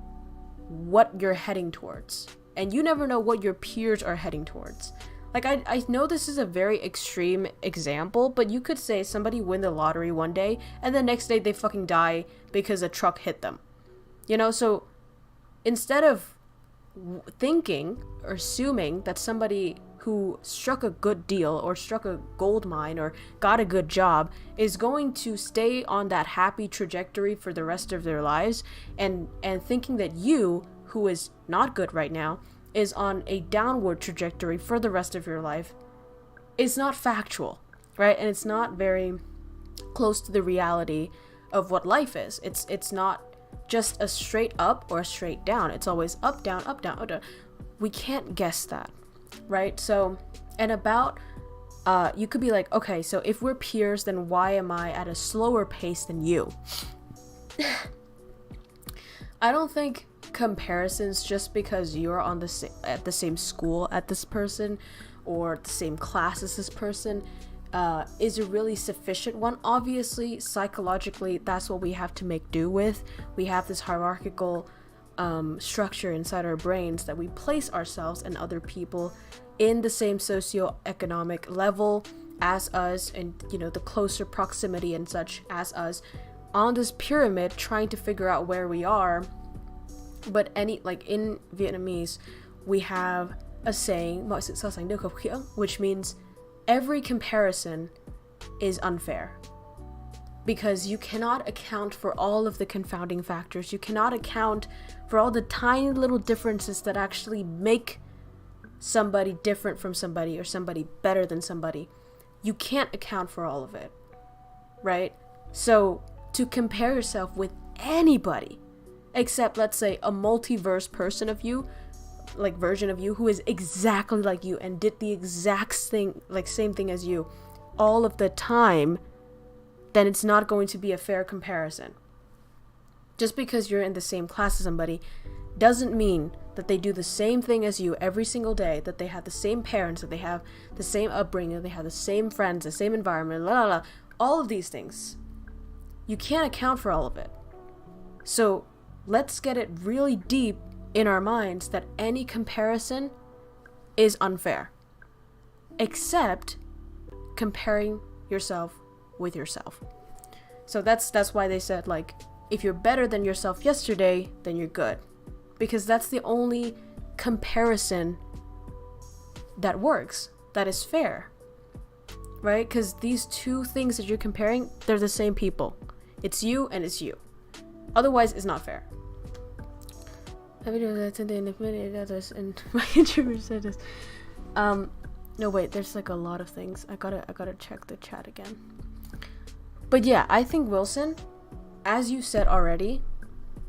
what you're heading towards, and you never know what your peers are heading towards. Like, I know this is a very extreme example, but you could say somebody win the lottery one day and the next day they fucking die because a truck hit them. You know, so instead of thinking or assuming that somebody who struck a good deal or struck a gold mine or got a good job is going to stay on that happy trajectory for the rest of their lives, and thinking that you, who is not good right now, is on a downward trajectory for the rest of your life, is not factual, right? And it's not very close to the reality of what life is. It's not just a straight up or a straight down. It's always up, down, up, down, up, down. We can't guess that. right? So, and about, you could be like, okay, so if we're peers, then why am I at a slower pace than you? I don't think comparisons just because you're on at the same school at this person or the same class as this person is a really sufficient one. Obviously, psychologically, that's what we have to make do with. We have this hierarchical structure inside our brains that we place ourselves and other people in the same socioeconomic level as us, and the closer proximity and such as us on this pyramid, trying to figure out where we are. But in Vietnamese, we have a saying, which means every comparison is unfair. Because you cannot account for all of the confounding factors. You cannot account for all the tiny little differences that actually make somebody different from somebody or somebody better than somebody. You can't account for all of it, right? So to compare yourself with anybody, except let's say a multiverse version of you who is exactly like you and did the exact thing, same thing as you all of the time, then it's not going to be a fair comparison. Just because you're in the same class as somebody doesn't mean that they do the same thing as you every single day, that they have the same parents, that they have the same upbringing, that they have the same friends, the same environment, all of these things. You can't account for all of it. So let's get it really deep in our minds that any comparison is unfair, except comparing yourself with yourself. So that's why they said, if you're better than yourself yesterday, then you're good, because that's the only comparison that works, that is fair, right? Because these two things that you're comparing, they're the same people. It's you and it's you. Otherwise, it's not fair. No wait, there's a lot of things. I gotta check the chat again. But yeah, I think Wilson, as you said already,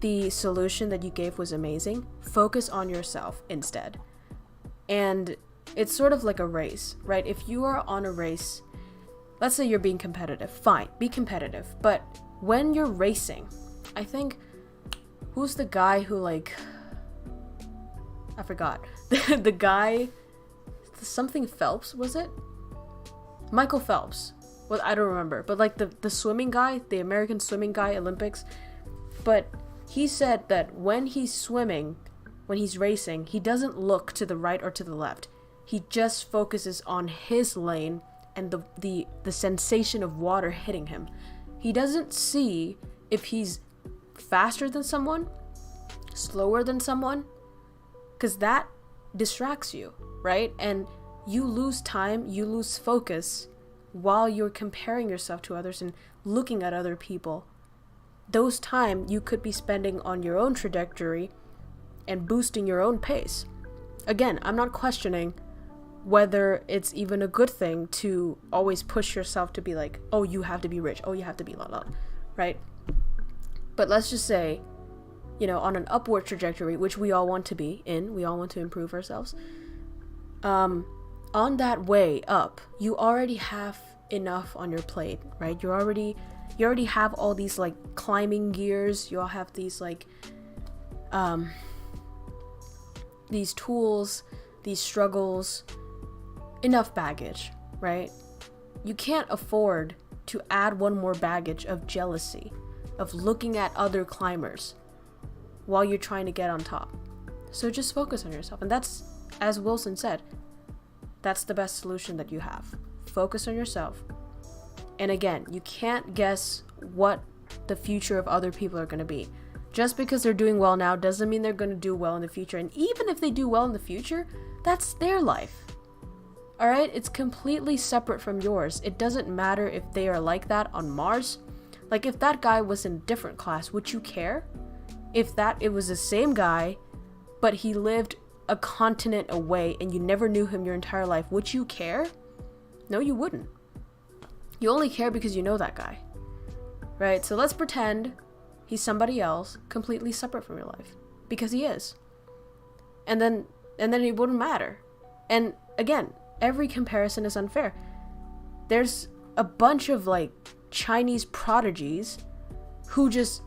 the solution that you gave was amazing. Focus on yourself instead. And it's sort of like a race, right? If you are on a race, let's say you're being competitive, fine, be competitive. But when you're racing, I think, who's the guy who I forgot. The guy, something Phelps, was it? Michael Phelps. Well, I don't remember. But the swimming guy, the American swimming guy, Olympics. But he said that when he's swimming, when he's racing, he doesn't look to the right or to the left. He just focuses on his lane and the sensation of water hitting him. He doesn't see if he's faster than someone, slower than someone, because that distracts you, right? And you lose time, you lose focus while you're comparing yourself to others and looking at other people. Those time you could be spending on your own trajectory and boosting your own pace. Again, I'm not questioning whether it's even a good thing to always push yourself to be like, oh, you have to be rich, oh, you have to be right? But let's just say, on an upward trajectory, which we all want to be in, we all want to improve ourselves, on that way up, you already have enough on your plate, right? You already have all these climbing gears, you all have these these tools, these struggles, enough baggage, right? You can't afford to add one more baggage of jealousy, of looking at other climbers while you're trying to get on top. So just focus on yourself. And that's, as Wilson said, that's the best solution that you have. Focus on yourself. And again, you can't guess what the future of other people are going to be. Just because they're doing well now doesn't mean they're going to do well in the future. And even if they do well in the future, that's their life. Alright? It's completely separate from yours. It doesn't matter if they are like that on Mars. If that guy was in a different class, would you care? If it was the same guy, but he lived a continent away and you never knew him your entire life, would you care? No, you wouldn't. You only care because you know that guy. Right? So let's pretend he's somebody else completely separate from your life. Because he is. And then it wouldn't matter. And again, every comparison is unfair. There's a bunch of like Chinese prodigies who just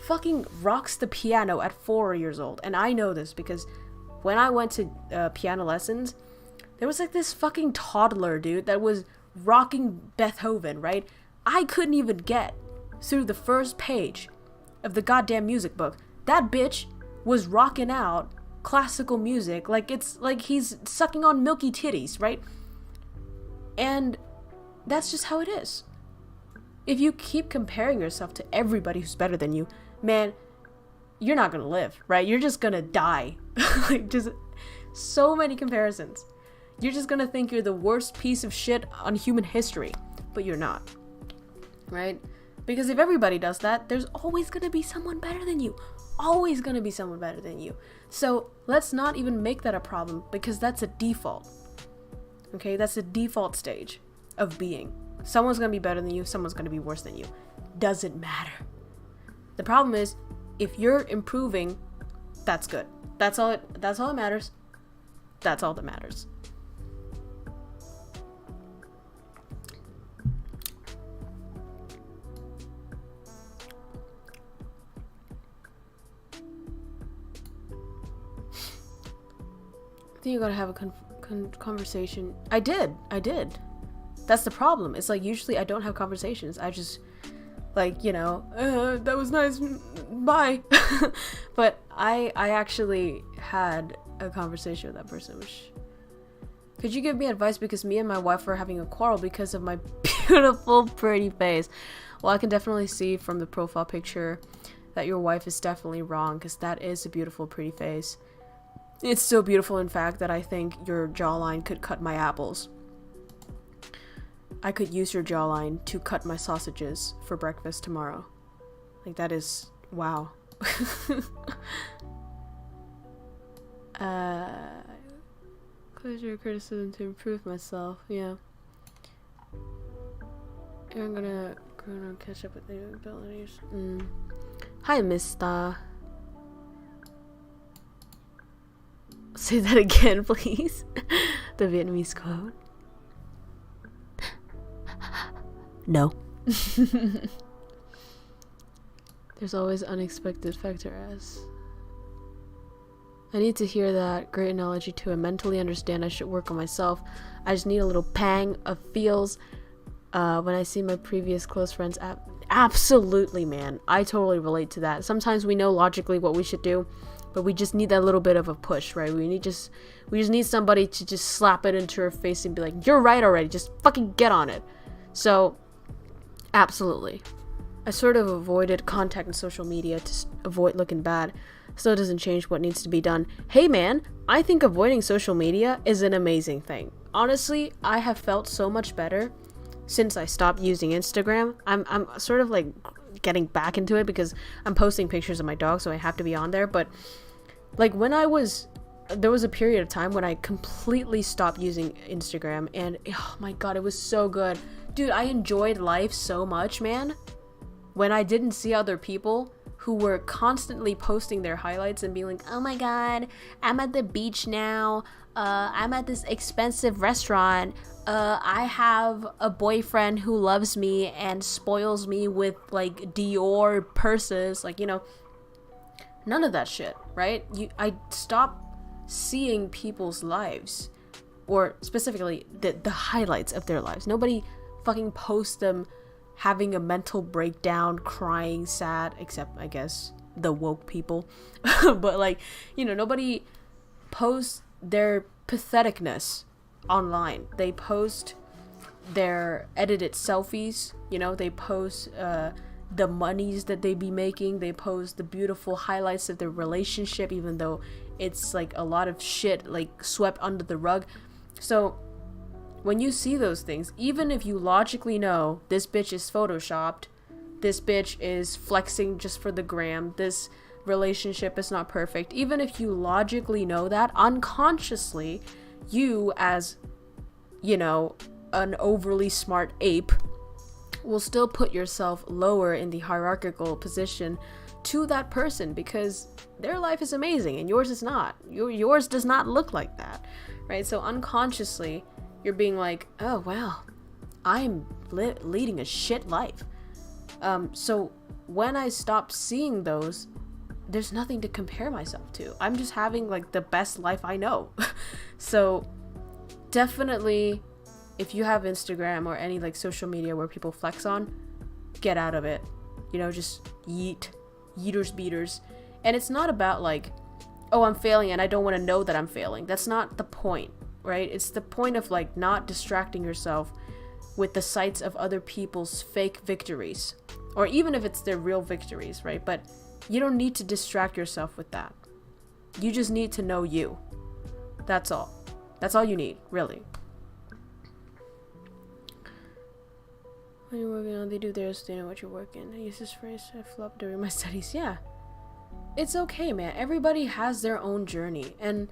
fucking rocks the piano at 4 years old. And I know this because when I went to piano lessons, there was like this fucking toddler dude that was rocking Beethoven, right? I couldn't even get through the first page of the goddamn music book. That bitch was rocking out classical music like it's like he's sucking on milky titties, right? And that's just how it is. If you keep comparing yourself to everybody who's better than you, man, you're not gonna live, right? You're just gonna die. Like, just so many comparisons. You're just gonna think you're the worst piece of shit on human history, but you're not, right? Because if everybody does that, there's always gonna be someone better than you. Always gonna be someone better than you. So let's not even make that a problem, because that's a default. Okay, that's a default stage of being. Someone's gonna be better than you, someone's gonna be worse than you. Doesn't matter. The problem is, if you're improving, that's good. That's all that matters. That's all that matters. I think you gotta have a conversation. I did. That's the problem. It's like usually I don't have conversations. I just like, you know, that was nice, bye. But I actually had a conversation with that person, which, could you give me advice, because me and my wife are having a quarrel because of my beautiful pretty face. Well, I can definitely see from the profile picture that your wife is definitely wrong, because that is a beautiful pretty face. It's so beautiful, in fact, that I think your jawline could cut my apples. I could use your jawline to cut my sausages for breakfast tomorrow. Like, that is, wow. Closure criticism to improve myself, yeah. I'm gonna catch up with the abilities. Hi, Mister. Say that again, please. The Vietnamese quote. No. There's always unexpected factor S. I need to hear that. Great analogy to it. Mentally understand I should work on myself. I just need a little pang of feels when I see my previous close friends. Absolutely, man. I totally relate to that. Sometimes we know logically what we should do, but we just need that little bit of a push, right? We just need somebody to just slap it into her face and be like, you're right already. Just fucking get on it. So, absolutely. I sort of avoided contact on social media to avoid looking bad. Still doesn't change what needs to be done. Hey man, I think avoiding social media is an amazing thing. Honestly, I have felt so much better since I stopped using Instagram. I'm sort of like getting back into it because I'm posting pictures of my dog, so I have to be on there. But like there was a period of time when I completely stopped using Instagram, and oh my god, it was so good. Dude, I enjoyed life so much, man. When I didn't see other people who were constantly posting their highlights and being like, oh my god, I'm at the beach now, I'm at this expensive restaurant, I have a boyfriend who loves me and spoils me with like Dior purses, like, you know, none of that shit, right? I stopped seeing people's lives, or specifically the highlights of their lives. Nobody fucking posts them having a mental breakdown, crying, sad, except I guess the woke people. But like, you know, nobody posts their patheticness online. They post their edited selfies, you know, they post the monies that they be making, they post the beautiful highlights of their relationship, even though it's like a lot of shit like swept under the rug. So when you see those things, even if you logically know this bitch is photoshopped, this bitch is flexing just for the gram, this relationship is not perfect, even if you logically know that, unconsciously, you as, you know, an overly smart ape will still put yourself lower in the hierarchical position to that person, because their life is amazing and yours is not. Yours does not look like that, right? So unconsciously, you're being like, oh, wow, I'm leading a shit life. So when I stop seeing those, there's nothing to compare myself to. I'm just having like the best life I know. So definitely, if you have Instagram or any like social media where people flex on, get out of it. You know, just yeeters beaters. And it's not about like, oh, I'm failing and I don't want to know that I'm failing. That's not the point, right? It's the point of like not distracting yourself with the sights of other people's fake victories, or even if it's their real victories, right? But you don't need to distract yourself with that. You just need to know you. That's all. That's all you need, really. When you're working on, they do theirs, they know what you're working. I use this phrase, I flop during my studies. Yeah. It's okay, man. Everybody has their own journey. And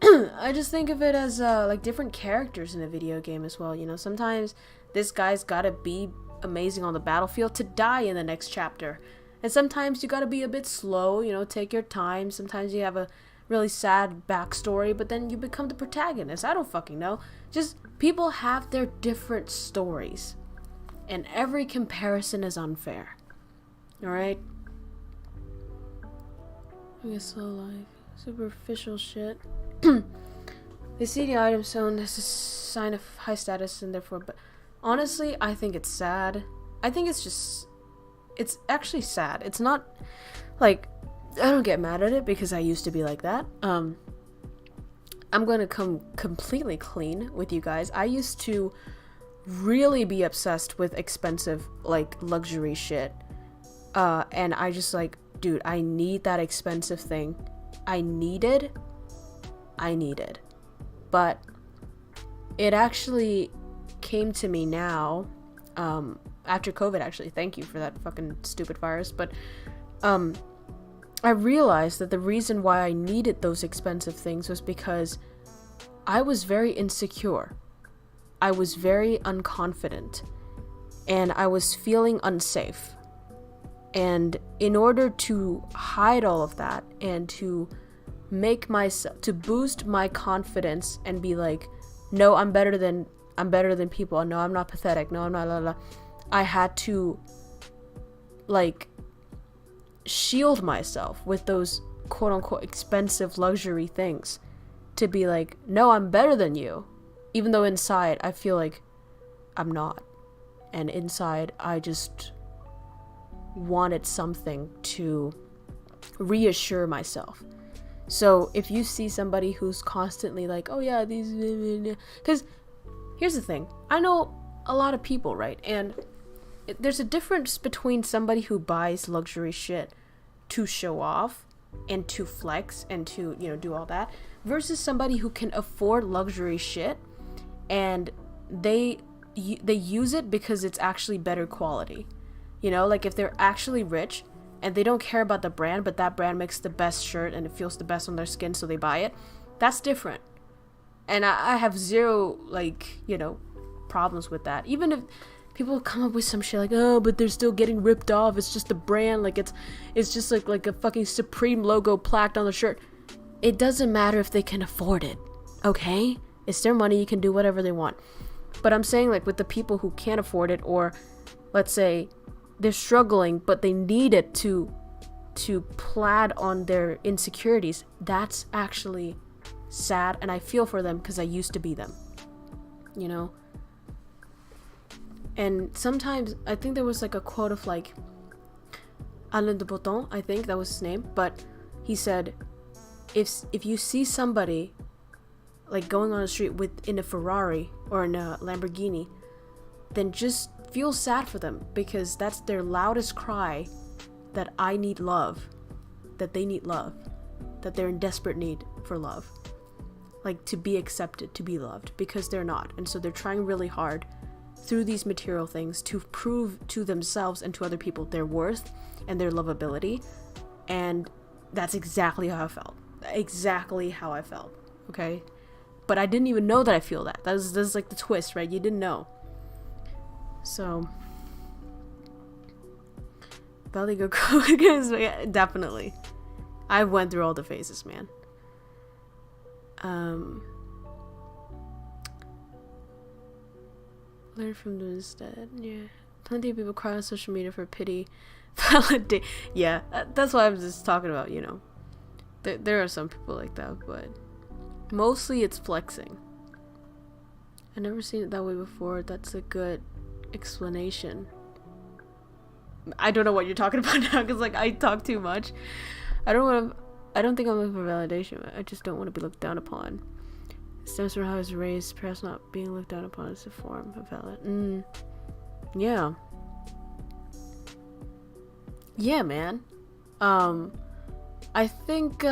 I just think of it as like different characters in a video game as well. You know, sometimes this guy's gotta be amazing on the battlefield to die in the next chapter. And sometimes you gotta be a bit slow, you know, take your time. Sometimes you have a really sad backstory, but then you become the protagonist. I don't fucking know. Just people have their different stories. And every comparison is unfair. Alright? I guess slow life. Superficial shit. They see the item shown as a sign of high status and therefore, but honestly, I think it's sad. I think it's actually sad. It's not like, I don't get mad at it because I used to be like that. I'm gonna come completely clean with you guys. I used to really be obsessed with expensive like luxury shit. And I just like, dude, I need that expensive thing. I needed. But it actually came to me now, after COVID actually, thank you for that fucking stupid virus, but I realized that the reason why I needed those expensive things was because I was very insecure. I was very unconfident, and I was feeling unsafe. And in order to hide all of that and to boost my confidence and be like, no, I'm better than people. No, I'm not pathetic. No, I'm not, blah, blah. I had to like shield myself with those quote unquote expensive luxury things to be like, no, I'm better than you. Even though inside I feel like I'm not. And inside I just wanted something to reassure myself. So if you see somebody who's constantly like, oh yeah, these, because here's the thing, I know a lot of people, right? And there's a difference between somebody who buys luxury shit to show off and to flex and to, you know, do all that, versus somebody who can afford luxury shit and they use it because it's actually better quality. You know, like if they're actually rich and they don't care about the brand, but that brand makes the best shirt and it feels the best on their skin, so they buy it. That's different. And I have zero, like, you know, problems with that. Even if people come up with some shit like, oh, but they're still getting ripped off. It's just a brand. Like, it's just like a fucking Supreme logo plaqued on the shirt. It doesn't matter if they can afford it, okay? It's their money. You can do whatever they want. But I'm saying, like, with the people who can't afford it, or let's say they're struggling, but they need it to plaid on their insecurities, that's actually sad, and I feel for them because I used to be them, you know? And sometimes, I think there was like a quote of like Alain de Botton, I think that was his name, but he said, if you see somebody like going on the street in a Ferrari or in a Lamborghini, then just feel sad for them, because that's their loudest cry that I need love, that they need love, that they're in desperate need for love, like to be accepted, to be loved, because they're not. And so they're trying really hard through these material things to prove to themselves and to other people their worth and their lovability. And that's exactly how I felt, okay? But I didn't even know that I feel that. That's like the twist, right? You didn't know. So, belly go yeah, definitely. I went through all the phases, man. Learn from them instead. Yeah. Plenty of people cry on social media for pity. Validate. Yeah, that's why I'm just talking about, you know. There are some people like that, but mostly it's flexing. I've never seen it that way before. That's a good explanation. I don't know what you're talking about now, because like I talk too much. I don't think I'm looking for validation. I just don't want to be looked down upon. It stems from how I was raised. Perhaps not being looked down upon is a form of valid. Yeah. Yeah, man. I think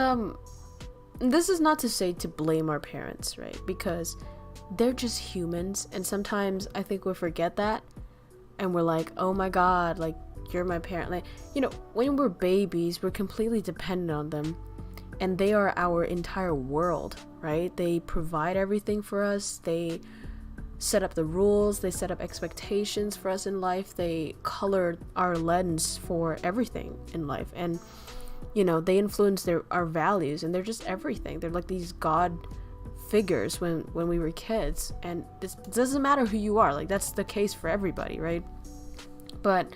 this is not to say to blame our parents, right? Because they're just humans, and sometimes I think we forget that, and we're like, oh my god, like, you're my parent. Like, you know, when we're babies, we're completely dependent on them, and they are our entire world, right? They provide everything for us. They set up the rules. They set up expectations for us in life. They color our lens for everything in life, and you know, they influence our values, and they're just everything. They're like these god figures when we were kids, and it doesn't matter who you are. Like, that's the case for everybody, right? But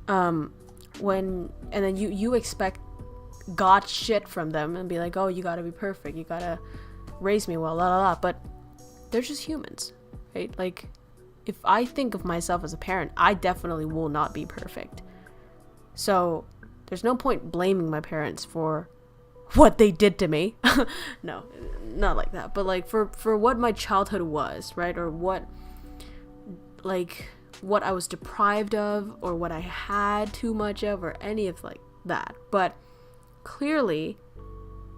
then you expect god shit from them and be like, oh, you gotta be perfect, you gotta raise me well, la la la. But they're just humans, right? Like, if I think of myself as a parent, I definitely will not be perfect. So there's no point blaming my parents for what they did to me. No, not like that. But like for what my childhood was, right? Or what I was deprived of, or what I had too much of, or any of like that. But clearly,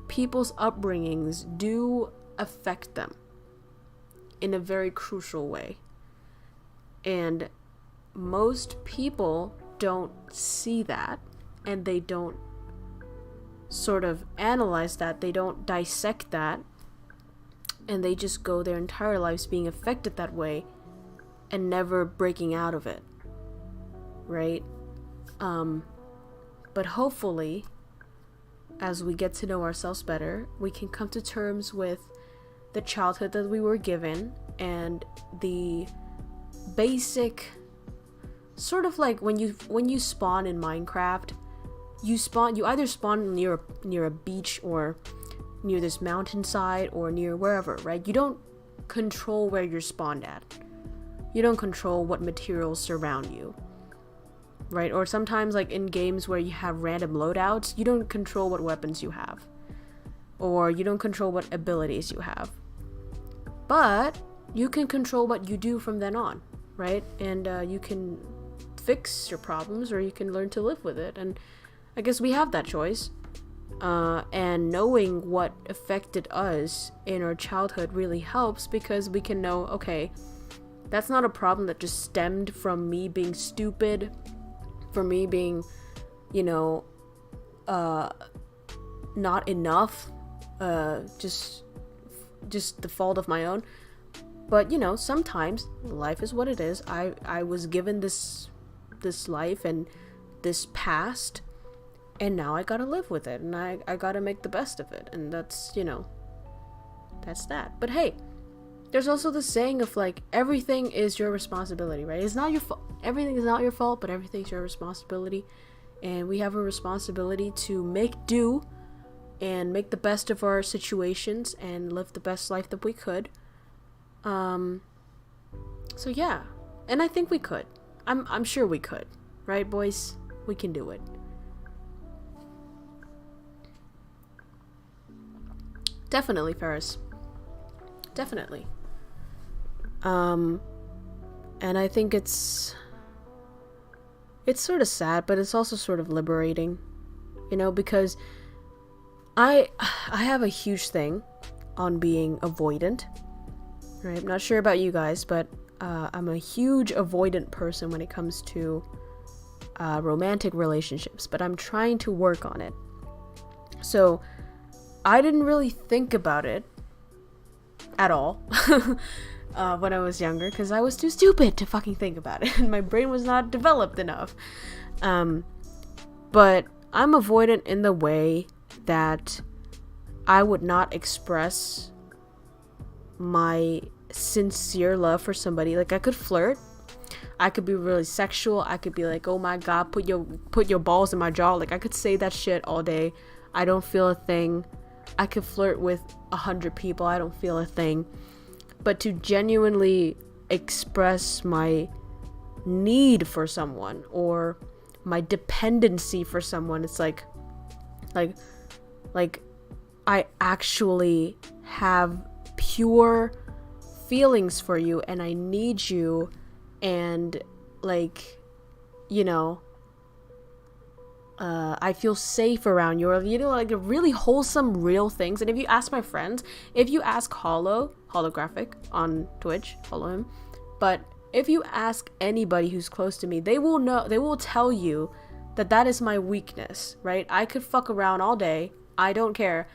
people's upbringings do affect them in a very crucial way. And most people don't see that, and they don't sort of analyze that, they don't dissect that, and they just go their entire lives being affected that way and never breaking out of it, right? But hopefully, as we get to know ourselves better, we can come to terms with the childhood that we were given, and the basic sort of like when you spawn in Minecraft, you either spawn near a beach, or near this mountainside, or near wherever, right? You don't control where you're spawned at. You don't control what materials surround you, right? Or sometimes, like in games where you have random loadouts, you don't control what weapons you have, or you don't control what abilities you have. But you can control what you do from then on, right? And you can fix your problems, or you can learn to live with it. And I guess we have that choice. And knowing what affected us in our childhood really helps, because we can know, okay, that's not a problem that just stemmed from me being stupid, from me being, you know, not enough, just the fault of my own. But, you know, sometimes life is what it is. I was given this life and this past, and now I gotta live with it, and I gotta make the best of it, and that's, you know, that's that. But hey, there's also the saying of like, everything is your responsibility, right? It's not your fault. Everything is not your fault, but everything's your responsibility, and we have a responsibility to make do and make the best of our situations and live the best life that we could. So yeah, and I think we could. I'm sure we could, right, boys? We can do it. Definitely, Ferris. Definitely. And I think it's sort of sad, but it's also sort of liberating, you know, because I have a huge thing on being avoidant, right? I'm not sure about you guys, but I'm a huge avoidant person when it comes to romantic relationships, but I'm trying to work on it. So I didn't really think about it at all when I was younger, because I was too stupid to fucking think about it, and my brain was not developed enough. But I'm avoidant in the way that I would not express my sincere love for somebody. Like, I could flirt, I could be really sexual, I could be like, oh my god, put your balls in my jaw. Like, I could say that shit all day. I don't feel a thing. I could flirt with 100 people, I don't feel a thing. But to genuinely express my need for someone or my dependency for someone, it's like I actually have pure feelings for you and I need you, and like, you know, I feel safe around you, or, you know, like really wholesome real things. And if you ask my friends, if you ask holographic on Twitch, follow him, but if you ask anybody who's close to me, they will tell you that that is my weakness, right? I could fuck around all day, I don't care,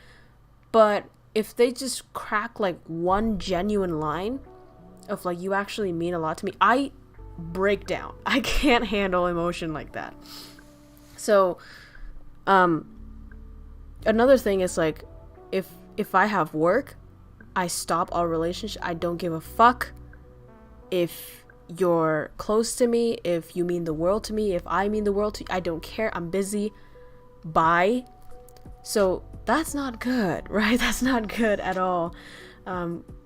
but if they just crack like one genuine line of like, you actually mean a lot to me, I break down. I can't handle emotion like that. So another thing is like, if I have work, I stop our relationship. I don't give a fuck if you're close to me, if you mean the world to me, if I mean the world to you. I don't care, I'm busy, bye. So that's not good, right? That's not good at all,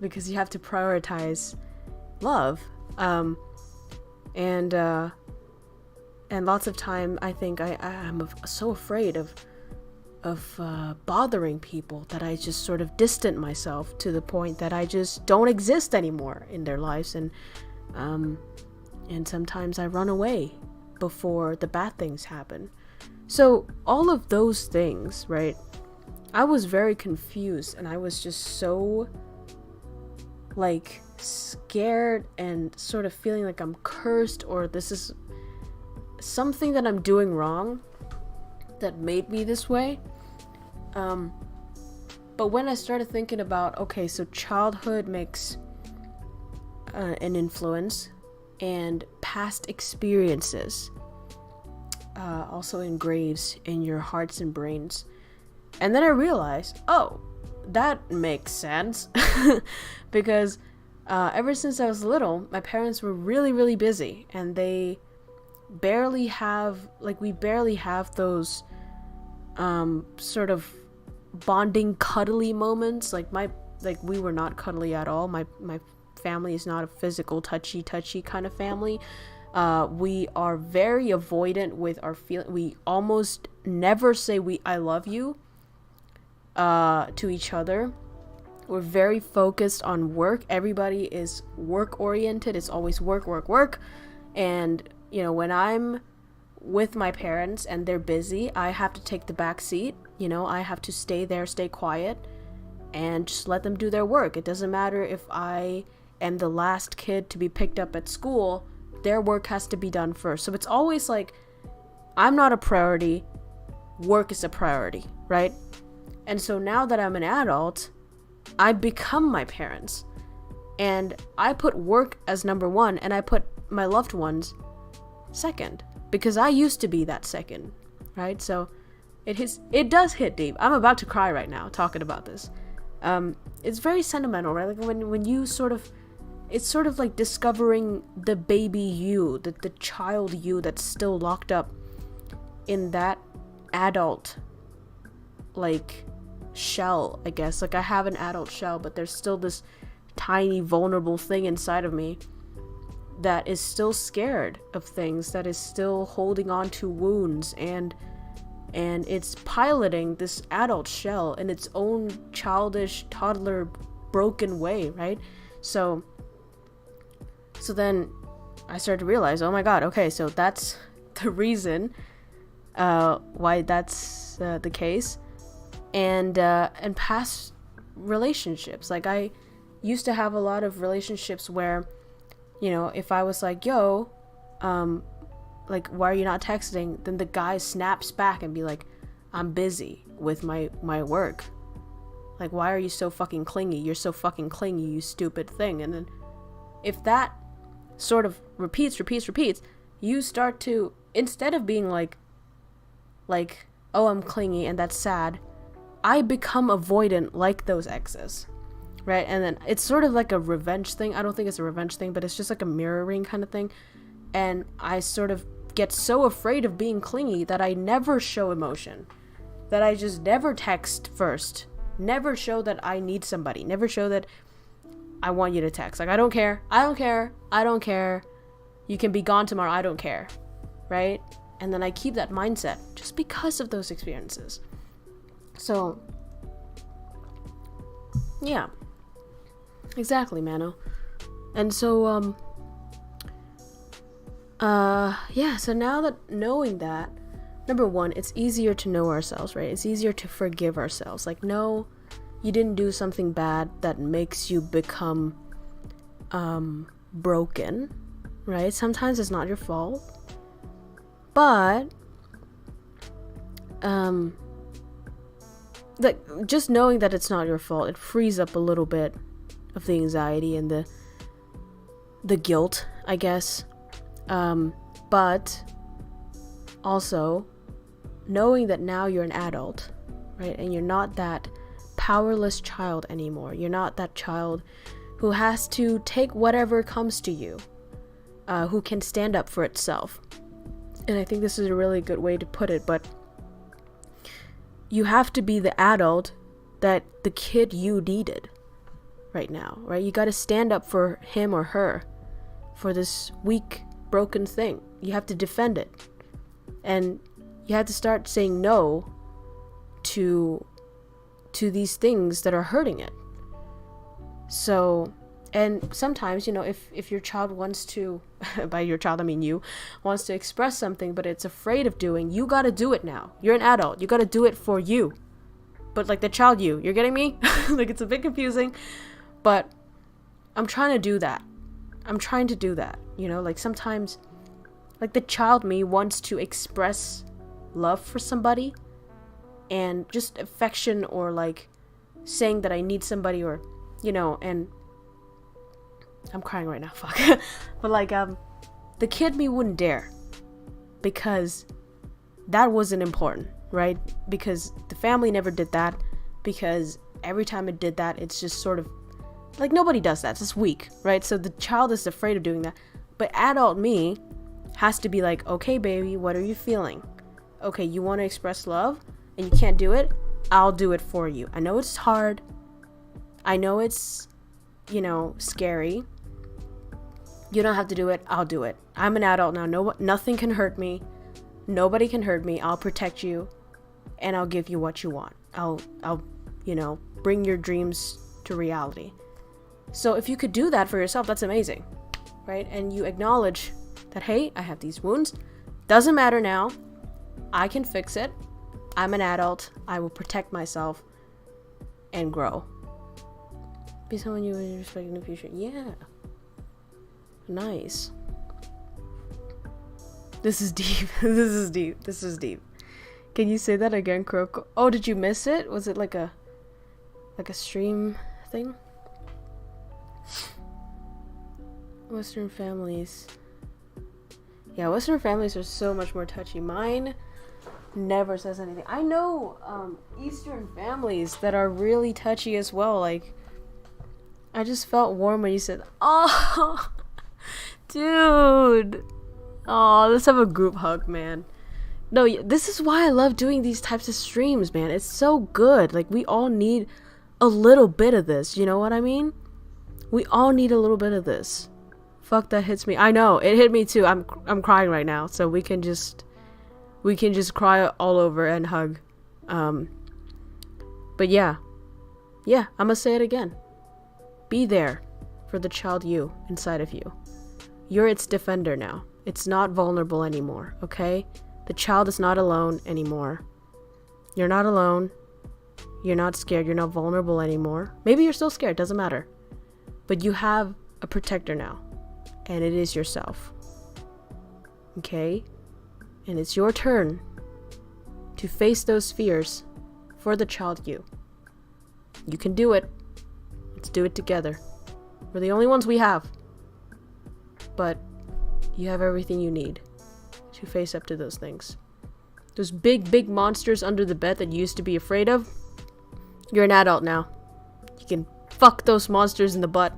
because you have to prioritize love, and lots of time I think I'm so afraid of bothering people that I just sort of distant myself to the point that I just don't exist anymore in their lives, and sometimes I run away before the bad things happen. So all of those things, right? I was very confused, and I was just so like scared and sort of feeling like I'm cursed, or this is something that I'm doing wrong that made me this way. But when I started thinking about, okay, so childhood makes an influence, and past experiences also engraves in your hearts and brains. And then I realized, oh, that makes sense. Because ever since I was little, my parents were really, really busy, and they barely have, like, we barely have those sort of bonding cuddly moments. Like we were not cuddly at all. My family is not a physical touchy kind of family. We are very avoidant with our feelings. We almost never say I love you to each other. We're very focused on work. Everybody is work oriented. It's always work. And you know, when I'm with my parents and they're busy, I have to take the back seat. You know, I have to stay there, stay quiet, and just let them do their work. It doesn't matter if I am the last kid to be picked up at school, their work has to be done first. So it's always like, I'm not a priority, work is a priority, right? And so now that I'm an adult, I become my parents, and I put work as number one, and I put my loved ones second, because I used to be that second, right? So it does hit deep. I'm about to cry right now talking about this. It's very sentimental, right? Like when you sort of, it's sort of like discovering the baby you, the child you that's still locked up in that adult like shell, I guess. Like I have an adult shell, but there's still this tiny vulnerable thing inside of me that is still scared of things, that is still holding on to wounds, and it's piloting this adult shell in its own childish, toddler, broken way, right? So then I started to realize, oh my god, okay, so that's the reason why that's the case. And past relationships, like I used to have a lot of relationships where, you know, if I was like, yo, like, why are you not texting? Then the guy snaps back and be like, I'm busy with my work. Like, why are you so fucking clingy? You're so fucking clingy, you stupid thing. And then if that sort of repeats, you start to, instead of being like, oh, I'm clingy and that's sad, I become avoidant like those exes. right? And then it's sort of like a revenge thing. I don't think it's a revenge thing, but it's just like a mirroring kind of thing. And I sort of get so afraid of being clingy that I never show emotion, that I just never text first, never show that I need somebody, never show that I want you to text. Like, I don't care, you can be gone tomorrow, I don't care, right? And then I keep that mindset just because of those experiences. So yeah, exactly, Mano. And so yeah, so now that knowing that, number one, it's easier to know ourselves, right? It's easier to forgive ourselves. Like, no, you didn't do something bad that makes you become broken, right? Sometimes it's not your fault, but like, just knowing that it's not your fault, it frees up a little bit of the anxiety and the guilt, I guess. But also knowing that now you're an adult, right? And you're not that powerless child anymore. You're not that child who has to take whatever comes to you, who can stand up for itself. And I think this is a really good way to put it, but you have to be the adult that the kid you needed right now, right? You got to stand up for him or her, for this weak, broken thing. You have to defend it. And you have to start saying no to these things that are hurting it. So, and sometimes, you know, if your child wants to, by your child I mean you, wants to express something but it's afraid of doing, you gotta do it now. You're an adult. You gotta do it for you. But like the child you're getting me? Like, it's a bit confusing, but I'm trying to do that. You know, like sometimes, like the child me wants to express love for somebody and just affection, or like saying that I need somebody, or, you know, and I'm crying right now, fuck. But like, the kid me wouldn't dare, because that wasn't important, right? Because the family never did that, because every time it did that, it's just sort of like, nobody does that. It's just weak, right? So the child is afraid of doing that. But adult me has to be like, okay, baby, what are you feeling? Okay, you want to express love and you can't do it? I'll do it for you. I know it's hard. I know it's, you know, scary. You don't have to do it. I'll do it. I'm an adult now. Nothing can hurt me. Nobody can hurt me. I'll protect you, and I'll give you what you want. I'll, you know, bring your dreams to reality. So if you could do that for yourself, that's amazing, right? And you acknowledge that, hey, I have these wounds. Doesn't matter now. I can fix it. I'm an adult. I will protect myself and grow. Be someone you would respect in the future. Yeah. Nice. This is deep. This is deep. Can you say that again, KROWKO? Oh, did you miss it? Was it like a stream thing? Western families. Yeah, Western families are so much more touchy. Mine never says anything. I know Eastern families that are really touchy as well. Like, I just felt warm when you said, oh, dude. Oh, let's have a group hug, man. No, this is why I love doing these types of streams, man. It's so good. Like, we all need a little bit of this. You know what I mean? We all need a little bit of this. Fuck, that hits me. I know, it hit me too. I'm crying right now, so we can just cry all over and hug. But yeah, I'm gonna say it again. Be there for the child you inside of you. You're its defender now. It's not vulnerable anymore, okay? The child is not alone anymore. You're not alone. You're not scared. You're not vulnerable anymore. Maybe you're still scared, doesn't matter. But you have a protector now, and it is yourself. Okay? And it's your turn to face those fears for the child you. You can do it. Let's do it together. We're the only ones we have. But you have everything you need to face up to those things. Those big monsters under the bed that you used to be afraid of, you're an adult now. You can Fuck those monsters in the butt.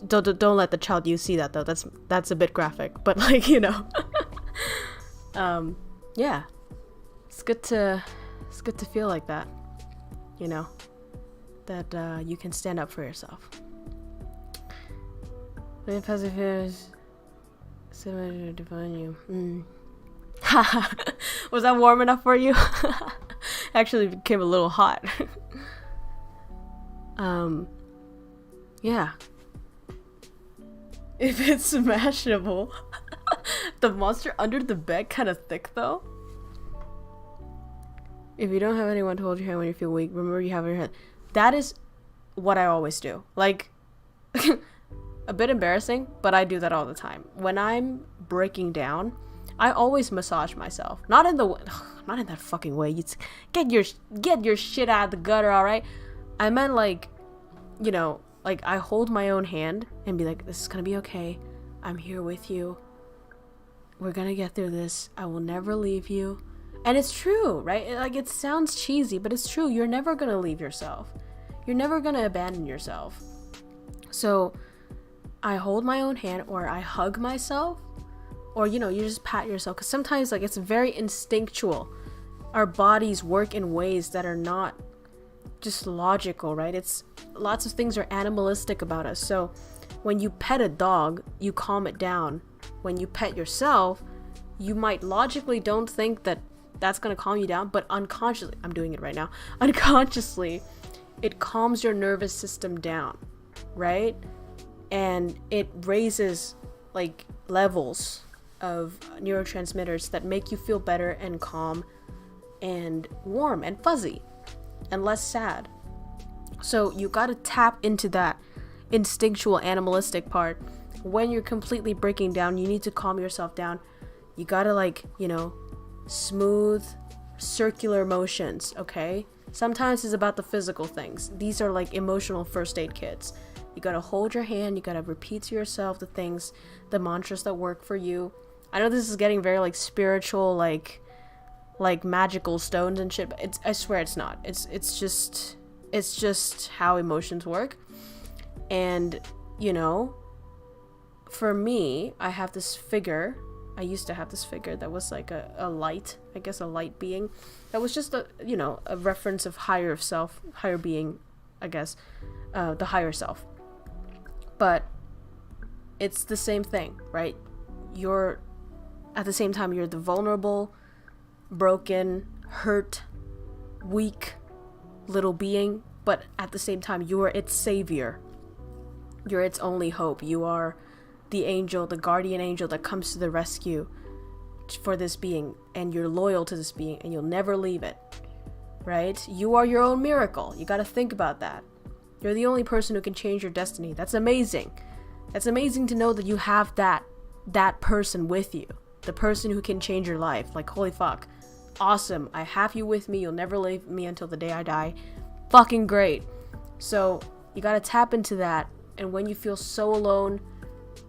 Don't let the child you see that though. That's a bit graphic, but like, you know. Yeah. It's good to feel like that. You know. That you can stand up for yourself. When positive feelings similar to define you. Was that warm enough for you? Actually became a little hot. Yeah. If it's smashable. The monster under the bed kind of thick though. If you don't have anyone to hold your hand when you feel weak, remember you have your hand. That is what I always do. Like, a bit embarrassing, but I do that all the time. When I'm breaking down, I always massage myself. Not in that fucking way. You get your shit out of the gutter, all right? I meant like, you know, like I hold my own hand and be like, this is gonna be okay. I'm here with you. We're gonna get through this. I will never leave you. And it's true, right? Like, it sounds cheesy, but it's true. You're never gonna leave yourself. You're never gonna abandon yourself. So I hold my own hand, or I hug myself, or, you know, you just pat yourself. Because sometimes, like, it's very instinctual. Our bodies work in ways that are not just logical, right? It's lots of things are animalistic about us. So when you pet a dog, you calm it down. When you pet yourself, you might logically don't think that that's going to calm you down, but unconsciously, I'm doing it right now, unconsciously, it calms your nervous system down, right? And it raises like levels of neurotransmitters that make you feel better and calm and warm and fuzzy and less sad. So you got to tap into that instinctual animalistic part. When you're completely breaking down, you need to calm yourself down. You got to, like, you know, smooth circular motions, okay? Sometimes it's about the physical things. These are like emotional first aid kits. You gotta hold your hand, you gotta repeat to yourself the things, the mantras that work for you. I know this is getting very like spiritual, like magical stones and shit, but I swear it's not. It's just how emotions work. And, you know, for me, I have this figure. I used to have this figure that was like a light, I guess a light being. That was just a, you know, a reference of higher being, I guess, the higher self. But it's the same thing, right? You're, at the same time, you're the vulnerable, broken, hurt, weak little being, but at the same time, you are its savior. You're its only hope. You are the angel, the guardian angel that comes to the rescue for this being, and you're loyal to this being, and you'll never leave it, right? You are your own miracle. You gotta think about that. You're the only person who can change your destiny. That's amazing. That's amazing to know that you have that person with you, the person who can change your life. Like, holy fuck, awesome. I have you with me. You'll never leave me until the day I die. Fucking great. So you gotta tap into that, and when you feel so alone,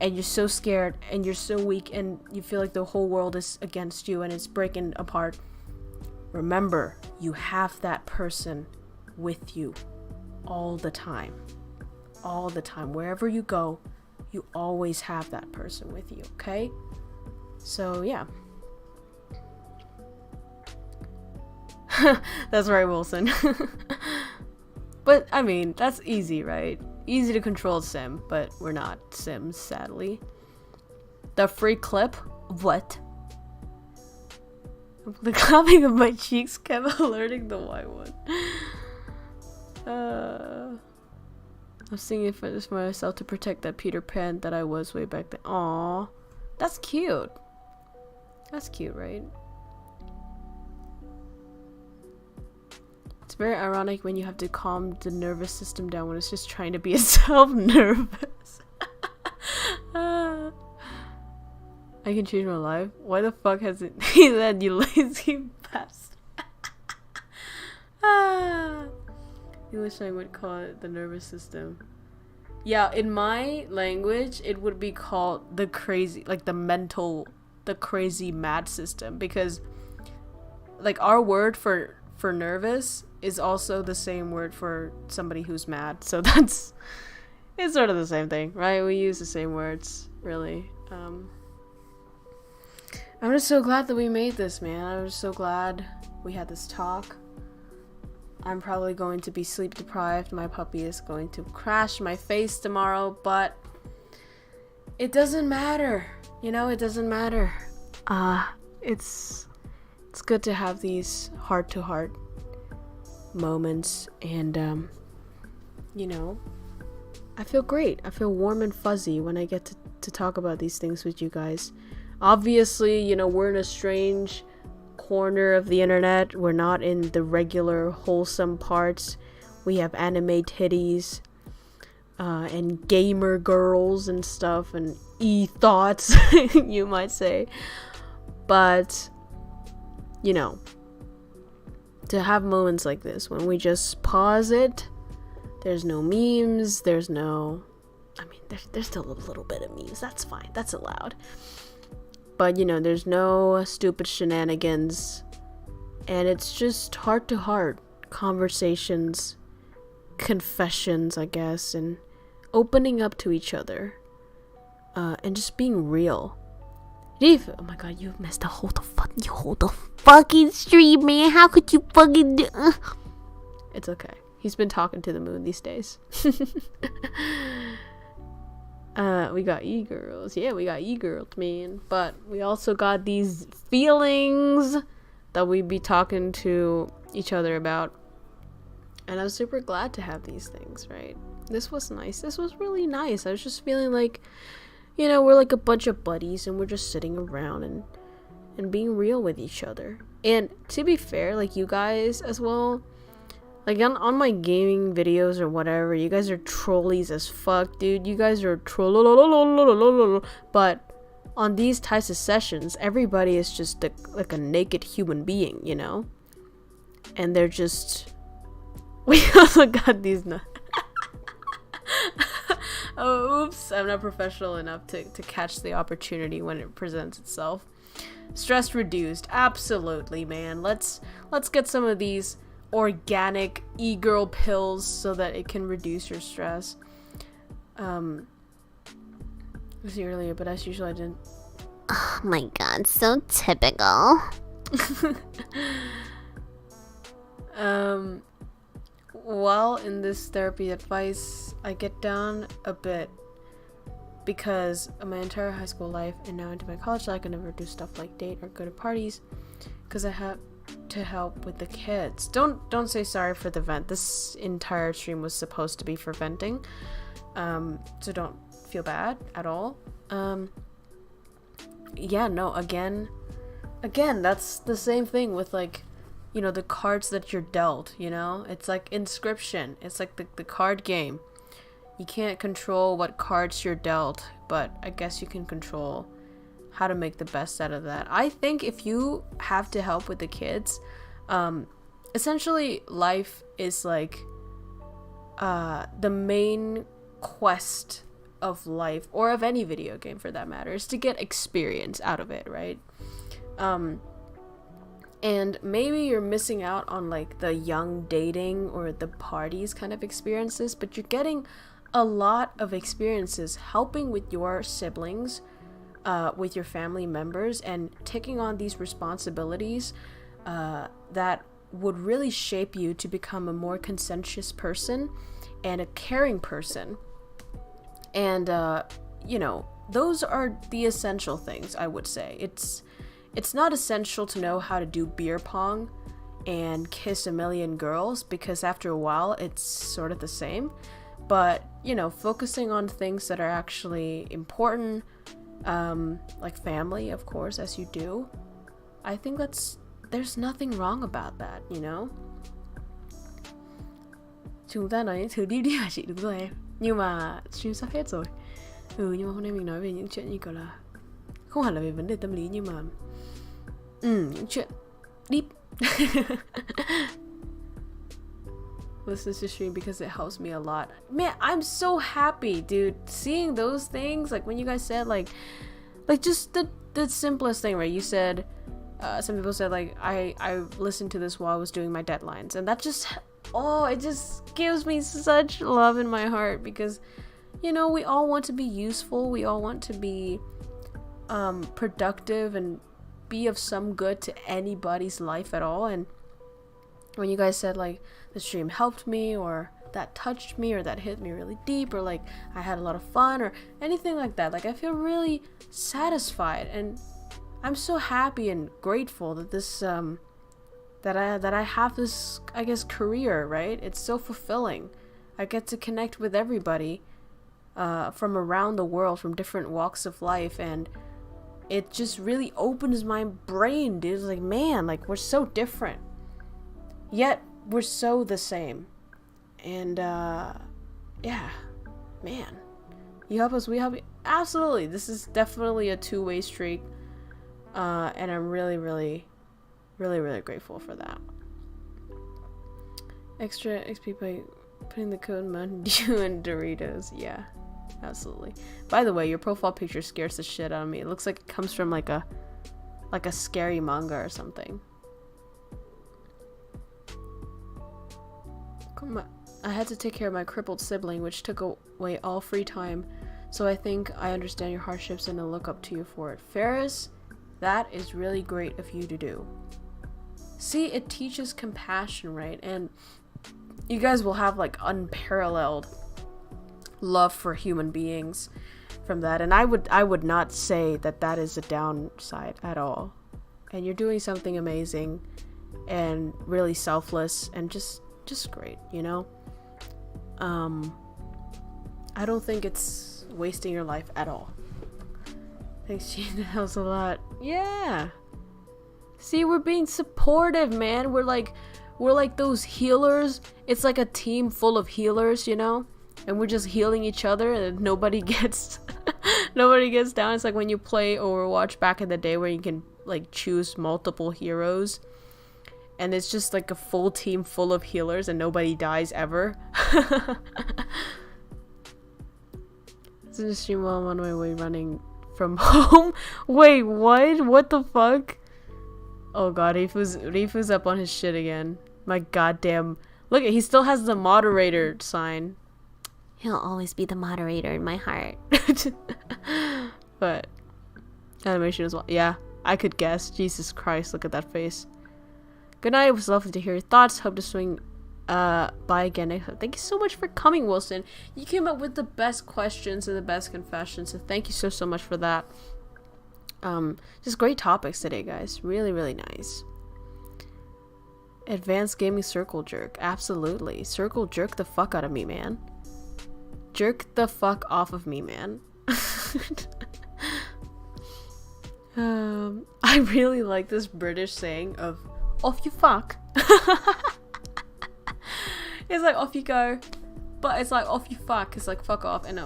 and you're so scared, and you're so weak, and you feel like the whole world is against you and it's breaking apart, remember, you have that person with you all the time. All the time. Wherever you go, you always have that person with you, okay? So, yeah. That's right, Wilson. But, I mean, that's easy, right? Easy to control Sim, but we're not Sims, sadly. The free clip? What? The clapping of my cheeks kept alerting the white one. I'm singing for this for myself to protect that Peter Pan that I was way back then. Aww. That's cute. That's cute, right? It's very ironic when you have to calm the nervous system down when it's just trying to be itself nervous. I can change my life? Why the fuck hasn't he said, you lazy bastard? You wish I would call it the nervous system. Yeah, in my language, it would be called the crazy, like the crazy mad system, because like our word for nervous is also the same word for somebody who's mad. So it's sort of the same thing, right? We use the same words, really. I'm just so glad that we made this, man. I'm just so glad we had this talk. I'm probably going to be sleep deprived. My puppy is going to crash my face tomorrow, but it doesn't matter. You know, it doesn't matter. It's good to have these heart-to-heart moments, and you know, I feel great. I feel warm and fuzzy when I get to talk about these things with you guys. Obviously, you know, we're in a strange corner of the internet. We're not in the regular wholesome parts. We have anime titties, and gamer girls and stuff, and e-thoughts, you might say. But, you know, to have moments like this when we just pause it, there's no memes, there's no, I mean, there's still a little bit of memes, that's fine, that's allowed. But, you know, there's no stupid shenanigans, and it's just heart-to-heart conversations, confessions, I guess, and opening up to each other, and just being real. If, oh my god, you messed the whole fucking stream, man. How could you fucking do? It's okay. He's been talking to the moon these days. We got e-girls. Yeah, we got e-girls, man. But we also got these feelings that we be talking to each other about. And I was super glad to have these things, right? This was nice. This was really nice. I was just feeling like, you know, we're like a bunch of buddies and we're just sitting around and being real with each other. And to be fair, like, you guys as well, like on my gaming videos or whatever, you guys are trollies as fuck, dude. You guys are troll. But on these types of sessions, everybody is just like a naked human being, you know? And they're just... We also got these... Oh, oops, I'm not professional enough to catch the opportunity when it presents itself. Stress reduced, absolutely, man. Let's get some of these organic e-girl pills so that it can reduce your stress. It was earlier, but as usual I didn't. Oh my god, so typical. While in this therapy advice, I get down a bit because my entire high school life and now into my college life, I can never do stuff like date or go to parties because I have to help with the kids. Don't say sorry for the vent. This entire stream was supposed to be for venting, so don't feel bad at all. Yeah, no, again, that's the same thing with, like, you know, the cards that you're dealt, you know? It's like Inscription. It's like the card game. You can't control what cards you're dealt, but I guess you can control how to make the best out of that. I think if you have to help with the kids, essentially life is like the main quest of life, or of any video game for that matter, is to get experience out of it, right? And maybe you're missing out on like the young dating or the parties kind of experiences, but you're getting a lot of experiences helping with your siblings, with your family members, and taking on these responsibilities that would really shape you to become a more conscientious person and a caring person. And you know, those are the essential things, I would say. It's not essential to know how to do beer pong and kiss a million girls, because after a while it's sort of the same. But, you know, focusing on things that are actually important, like family, of course, as you do, I think there's nothing wrong about that, you know? Chúng ta nói những thứ đi đi hả chị? Đúng rồi em. Nhưng mà stream sắp hết rồi. Nhưng mà hôm nay mình nói về những chuyện như kiểu là không hẳn là về vấn đề tâm lý, nhưng mà những chuyện deep. Listen to stream because it helps me a lot. Man, I'm so happy, dude, seeing those things. Like when you guys said like just the simplest thing, right? You said some people said like I listened to this while I was doing my deadlines, and that just it just gives me such love in my heart, because you know, we all want to be useful, we all want to be productive and be of some good to anybody's life at all. And when you guys said like the stream helped me, or that touched me, or that hit me really deep, or like I had a lot of fun, or anything like that, like I feel really satisfied, and I'm so happy and grateful that this that I have this, I guess, career, right? It's so fulfilling. I get to connect with everybody from around the world, from different walks of life, and it just really opens my brain, dude. It's like, man, like we're so different, yet we're so the same. And yeah, man, you help us, we help you. Absolutely, this is definitely a two-way streak, and I'm really grateful for that. Extra XP by putting the code Mountain Dew and Doritos. Yeah, absolutely. By the way, your profile picture scares the shit out of me. It looks like it comes from like a scary manga or something. Come on. I had to take care of my crippled sibling, which took away all free time, so I think I understand your hardships and I look up to you for it. Ferris, that is really great of you to do. See, it teaches compassion, right? And you guys will have like unparalleled love for human beings from that, and I would not say that is a downside at all. And you're doing something amazing and really selfless and just great, you know? I don't think it's wasting your life at all. Thanks, Gene. That helps a lot. Yeah. See, we're being supportive, man. We're like those healers. It's like a team full of healers, you know? And we're just healing each other, and nobody gets down. It's like when you play Overwatch back in the day, where you can like choose multiple heroes, and it's just like a full team full of healers and nobody dies ever. It's in the stream while I'm on my way running from home. Wait, what? What the fuck? Oh god, Rifu's up on his shit again. My goddamn. Look, he still has the moderator sign. He'll always be the moderator in my heart. But animation as well. Yeah, I could guess. Jesus Christ, look at that face. Good night. It was lovely to hear your thoughts. Hope to swing by again next time. Thank you so much for coming, Wilson. You came up with the best questions and the best confessions, so thank you so much for that. Just great topics today, guys. Really nice. Advanced gaming circle jerk. Absolutely. Circle jerk the fuck out of me, man. Jerk the fuck off of me, man. I really like this British saying of off you fuck. It's like off you go, but it's like off you fuck. It's like fuck off, and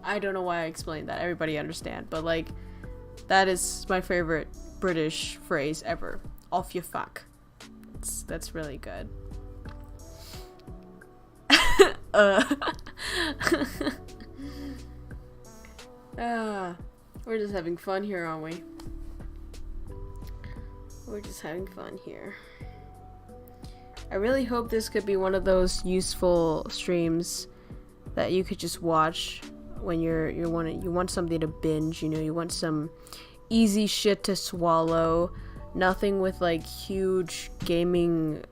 I don't know why I explained that. Everybody understand, but like that is my favorite British phrase ever. Off you fuck. That's really good. We're just having fun here, aren't we? We're just having fun here. I really hope this could be one of those useful streams that you could just watch when you want something to binge, you know, you want some easy shit to swallow, nothing with like huge gaming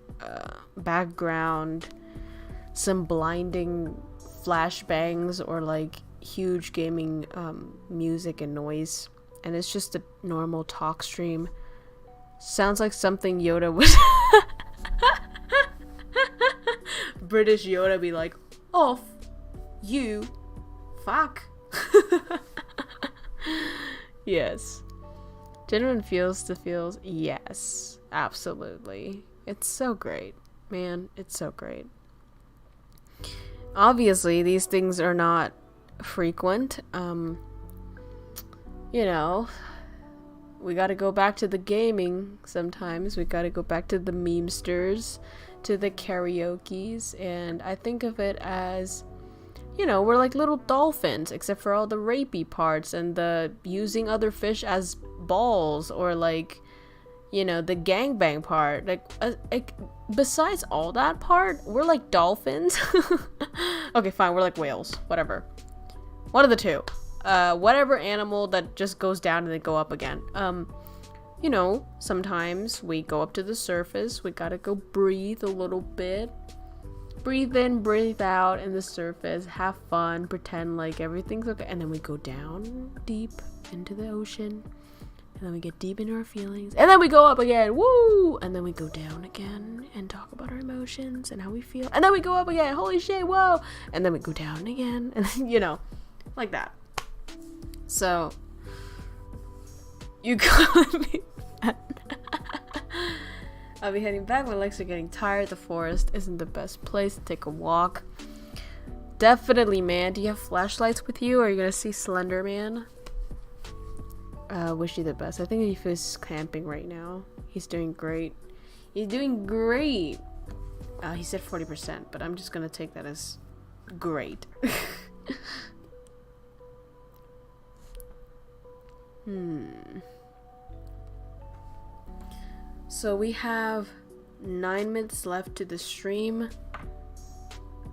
background, some blinding flashbangs, or like huge gaming music and noise, and it's just a normal talk stream. Sounds like something Yoda would British Yoda be like, off you fuck. Yes. Genuine feels to feels. Yes, absolutely. It's so great, man. It's so great. Obviously, these things are not frequent. You know, we gotta go back to the gaming sometimes. We gotta go back to the memesters, to the karaokes, and I think of it as, you know, we're like little dolphins, except for all the rapey parts and the using other fish as balls, or like, you know, the gangbang part, like besides all that part, we're like dolphins. Okay, fine, we're like whales, whatever. One of the two. Whatever animal that just goes down and then go up again. You know, sometimes we go up to the surface, we gotta go breathe a little bit. Breathe in, breathe out in the surface, have fun, pretend like everything's okay, and then we go down deep into the ocean, and then we get deep into our feelings, and then we go up again, woo! And then we go down again and talk about our emotions and how we feel, and then we go up again, holy shit, whoa! And then we go down again, and then, you know, like that. So, you call me I'll be heading back. My legs are getting tired. The forest isn't the best place to take a walk. Definitely, man. Do you have flashlights with you? Or are you gonna see Slender Man? Wish you the best. I think he's camping right now. He's doing great. He's doing great. He said 40%, but I'm just gonna take that as great. So we have 9 minutes left to the stream.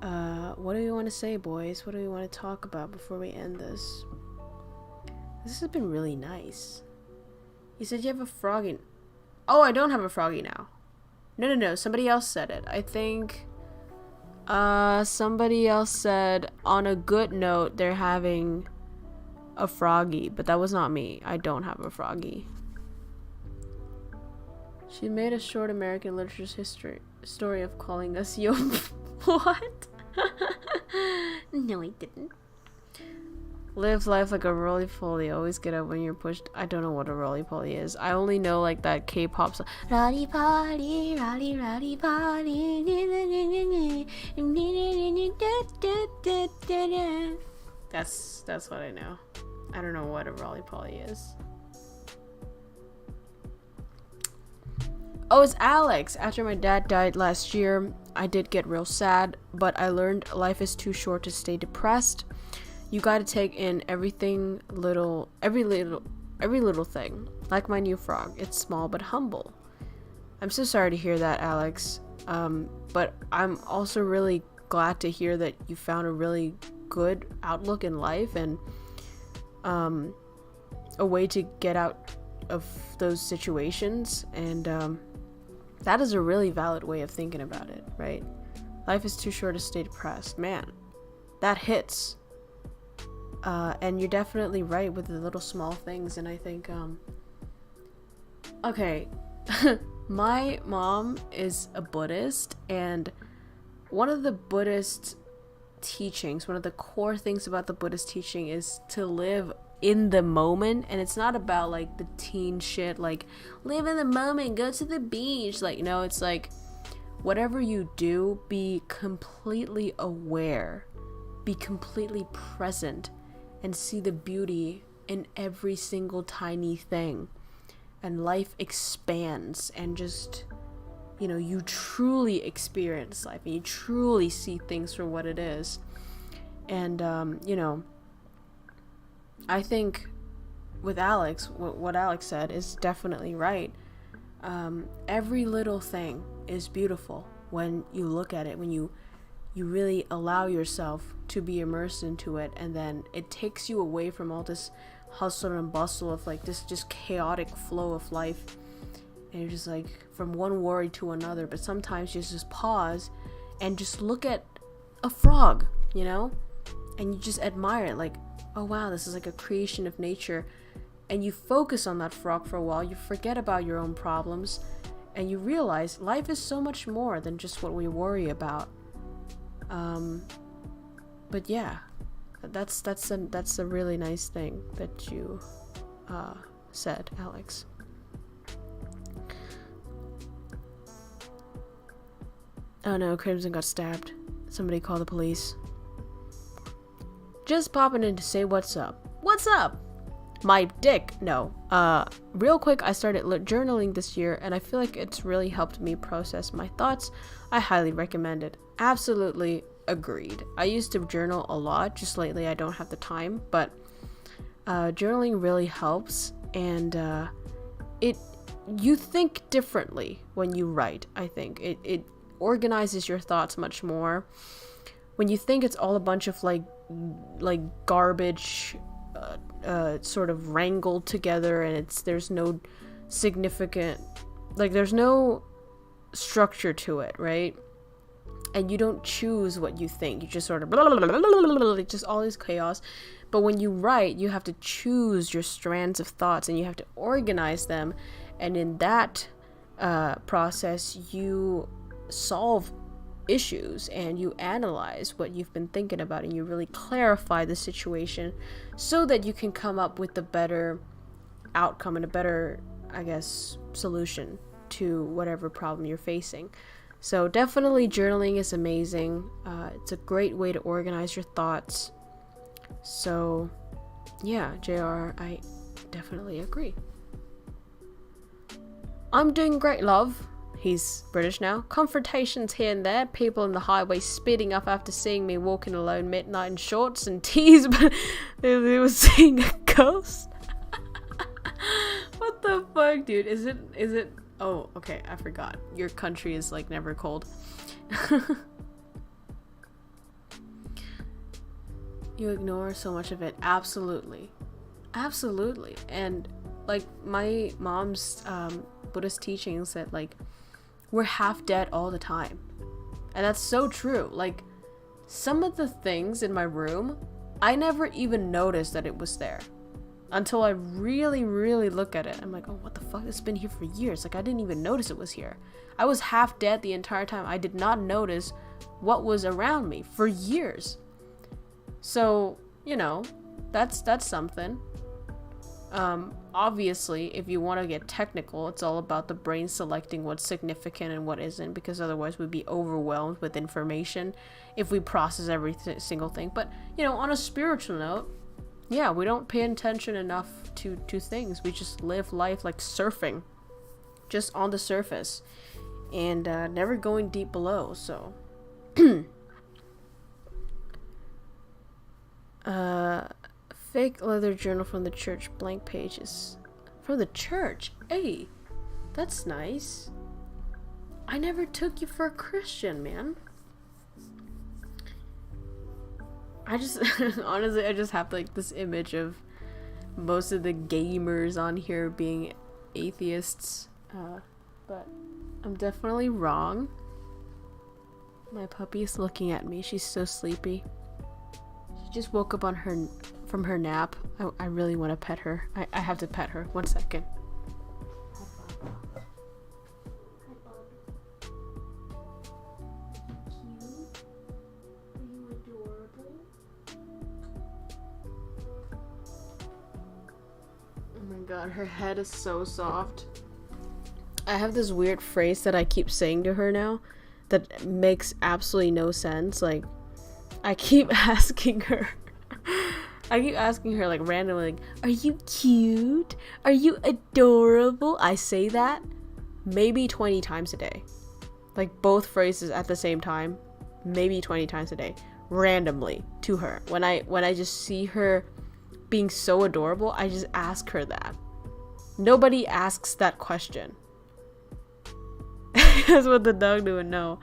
What do we want to say, boys? What do we want to talk about before we end this? This has been really nice. You said you have a froggy. Oh, I don't have a froggy now. No. Somebody else said it. I think somebody else said on a good note they're having a froggy, but that was not me. I don't have a froggy. She made a short American literature story of calling us yo. What? No, I didn't. Live life like a roly-poly. Always get up when you're pushed. I don't know what a roly-poly is. I only know like that K-pop song. Roly-poly, roly-poly. That's what I know. I don't know what a roly-poly is. Oh, it's Alex. After my dad died last year, I did get real sad, but I learned life is too short to stay depressed. You gotta take in every little thing. Like my new frog. It's small but humble. I'm so sorry to hear that, Alex. But I'm also really glad to hear that you found a really good outlook in life and a way to get out of those situations, and that is a really valid way of thinking about it, right? Life is too short to stay depressed. Man, that hits. And you're definitely right with the little small things, and I think, okay, my mom is a Buddhist, and one of the Buddhist teachings, one of the core things about the Buddhist teaching is to live in the moment. And it's not about like the teen shit like live in the moment, go to the beach, like, no, it's like whatever you do, be completely aware, be completely present, and see the beauty in every single tiny thing, and life expands, and just, you know, you truly experience life and you truly see things for what it is. And you know, I think with Alex, what Alex said is definitely right. Every little thing is beautiful when you look at it, when you really allow yourself to be immersed into it, and then it takes you away from all this hustle and bustle of like this just chaotic flow of life, and you're just like from one worry to another. But sometimes you just pause and just look at a frog, you know, and you just admire it, like, oh wow, this is like a creation of nature. And you focus on that frog for a while, you forget about your own problems, and you realize life is so much more than just what we worry about. But yeah, that's a really nice thing that you said, Alex. Oh no, Crimson got stabbed. Somebody call the police. Just popping in to say what's up. What's up? My dick. No. Real quick, I started journaling this year, and I feel like it's really helped me process my thoughts. I highly recommend it. Absolutely agreed. I used to journal a lot, just lately I don't have the time, but journaling really helps, and you think differently when you write. I think it organizes your thoughts much more. When you think it's all a bunch of like garbage sort of wrangled together, and there's no significant, like, there's no structure to it, right? And you don't choose what you think. You just sort of blah, blah, blah, blah, blah, blah, just all this chaos. But when you write, you have to choose your strands of thoughts, and you have to organize them. And in that process, you solve issues, and you analyze what you've been thinking about, and you really clarify the situation so that you can come up with a better outcome and a better, I guess, solution to whatever problem you're facing. So definitely journaling is amazing. It's a great way to organize your thoughts. So yeah, JR, I definitely agree. I'm doing great, love. He's British now. Confrontations here and there. People in the highway speeding up after seeing me walking alone midnight in shorts and tees, but they were seeing a ghost. What the fuck, dude? Is it? Oh, okay, I forgot. Your country is like never cold. You ignore so much of it. Absolutely. Absolutely. And like my mom's Buddhist teachings that like we're half dead all the time. And that's so true. Like some of the things in my room, I never even noticed that it was there until I really, really look at it. I'm like, oh, what the fuck? It's been here for years. Like I didn't even notice it was here. I was half dead the entire time. I did not notice what was around me for years. So, you know, that's something. Obviously, if you want to get technical, it's all about the brain selecting what's significant and what isn't, because otherwise we'd be overwhelmed with information if we process every single thing. But, you know, on a spiritual note, yeah, we don't pay attention enough to things. We just live life like surfing, just on the surface, and never going deep below. So fake leather journal from the church, blank pages. From the church? Hey, that's nice. I never took you for a Christian, man. I just, honestly, I just have like this image of most of the gamers on here being atheists. But I'm definitely wrong. My puppy is looking at me. She's so sleepy. She just woke up from her nap. I really want to pet her. I have to pet her. 1 second. Oh my god, her head is so soft. I have this weird phrase that I keep saying to her now that makes absolutely no sense. Like, I keep asking her like randomly, like, are you cute? Are you adorable? I say that maybe 20 times a day. Like both phrases at the same time, maybe 20 times a day, randomly to her. When I just see her being so adorable, I just ask her that. Nobody asks that question. That's what the dog doing. No.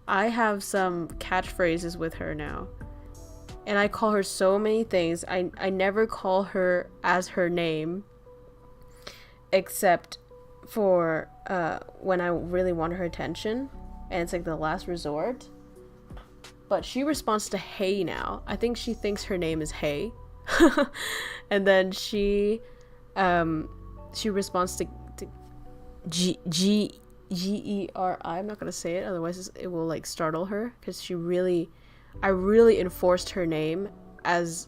I have some catchphrases with her now. And I call her so many things. I never call her as her name. Except for when I really want her attention. And it's like the last resort. But she responds to hey now. I think she thinks her name is Hey. And then she responds to Geri. I'm not gonna say it, otherwise it will like startle her, because I really enforced her name as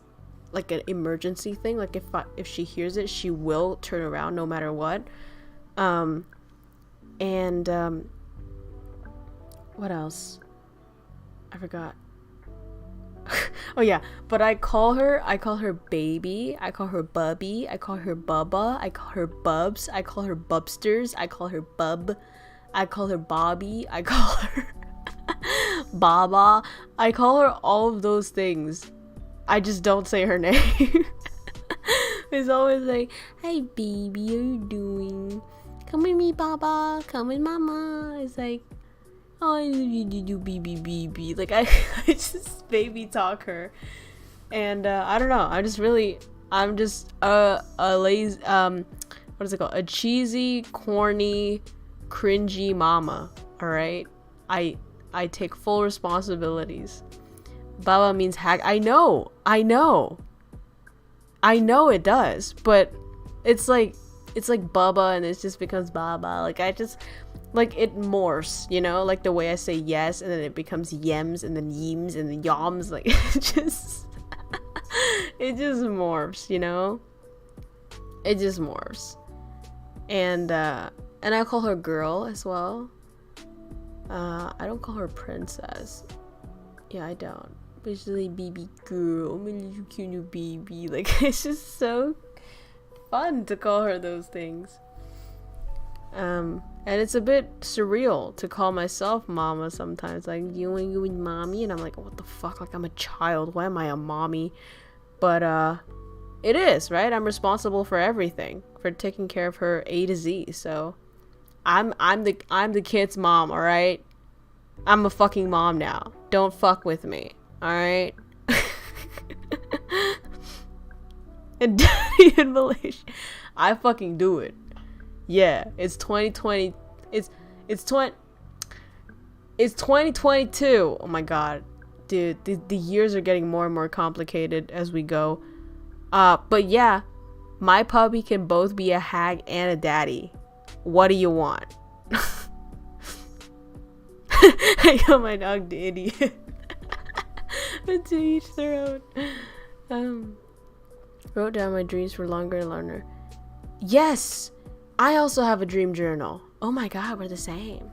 like an emergency thing. Like if she hears it, she will turn around no matter what. What else? I forgot. Oh yeah, but I call her baby, I call her bubby, I call her bubba, I call her bubs, I call her bubsters, I call her bub, I call her Bobby, I call her Baba, I call her all of those things. I just don't say her name. It's always like, "Hey baby, how you doing? Come with me, Baba. Come with Mama." It's like, "Oh, I need you to do baby." Like I just baby talk her, and I don't know. I'm just a lazy what is it called? A cheesy, corny, cringy mama. All right, I take full responsibilities. Baba means hag. I know it does, but it's like Baba and it just becomes Baba. Like I just like it morphs, you know, like the way I say yes and then it becomes yems and then yems and then yoms. Like it just morphs, you know. It just morphs, and I call her girl as well. I don't call her princess. Yeah, I don't. But she's like, "Baby girl, my little cute new baby." Like, it's just so fun to call her those things. And it's a bit surreal to call myself mama sometimes. Like, "You want to go with mommy?" And I'm like, what the fuck? Like, I'm a child. Why am I a mommy? But, it is, right? I'm responsible for everything. For taking care of her A to Z. So, I'm the kid's mom, alright? I'm a fucking mom now. Don't fuck with me. Alright? And daddy in Malaysia. I fucking do it. Yeah, it's 2020. It's 2022. Oh my god. Dude, the years are getting more and more complicated as we go. But yeah, my puppy can both be a hag and a daddy. What do you want? I got my dog the idiot. But to each their own. Wrote down my dreams for longer and longer. Yes! I also have a dream journal. Oh my god, we're the same.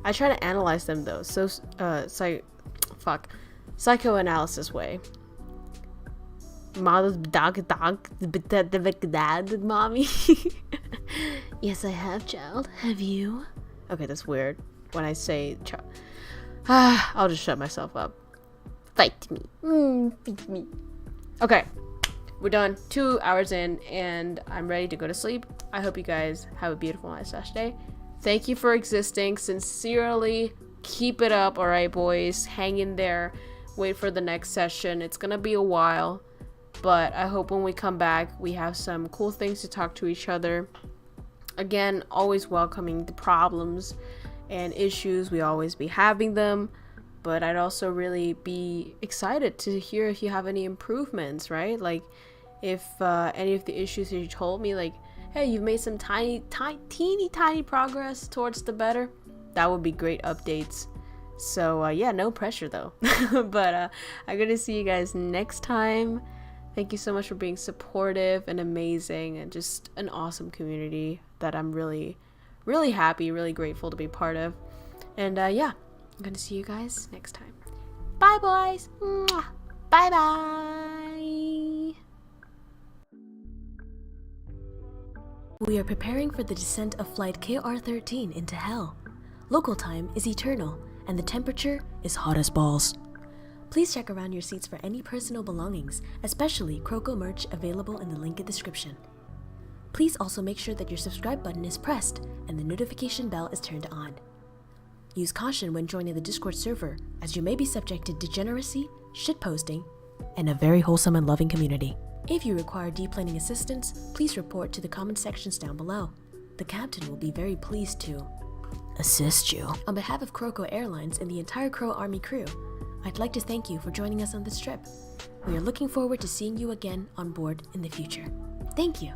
I try to analyze them though. So, psychoanalysis way. Mommy. Yes, I have, child. Have you? Okay, that's weird. When I say child. I'll just shut myself up. Fight me. Fight me. Okay. We're done. 2 hours in, and I'm ready to go to sleep. I hope you guys have a beautiful night/day. Thank you for existing. Sincerely, keep it up, alright, boys? Hang in there. Wait for the next session. It's gonna be a while, but I hope when we come back, we have some cool things to talk to each other. Again, always welcoming the problems and issues. We always be having them. But I'd also really be excited to hear if you have any improvements, right? Like, if any of the issues that you told me, like, hey, you've made some teeny tiny progress towards the better, that would be great updates. So, yeah, no pressure, though. But I'm going to see you guys next time. Thank you so much for being supportive and amazing and just an awesome community that I'm really, really happy, really grateful to be part of. And, yeah. I'm gonna see you guys next time. Bye, boys. Mwah. Bye bye. We are preparing for the descent of flight KR-13 into hell. Local time is eternal, and the temperature is hot as balls. Please check around your seats for any personal belongings, especially KROWKO merch available in the link in the description. Please also make sure that your subscribe button is pressed and the notification bell is turned on. Use caution when joining the Discord server, as you may be subject to degeneracy, shitposting, and a very wholesome and loving community. If you require deplaning assistance, please report to the comment sections down below. The captain will be very pleased to assist you. On behalf of KROWKO Airlines and the entire Crow Army crew, I'd like to thank you for joining us on this trip. We are looking forward to seeing you again on board in the future. Thank you.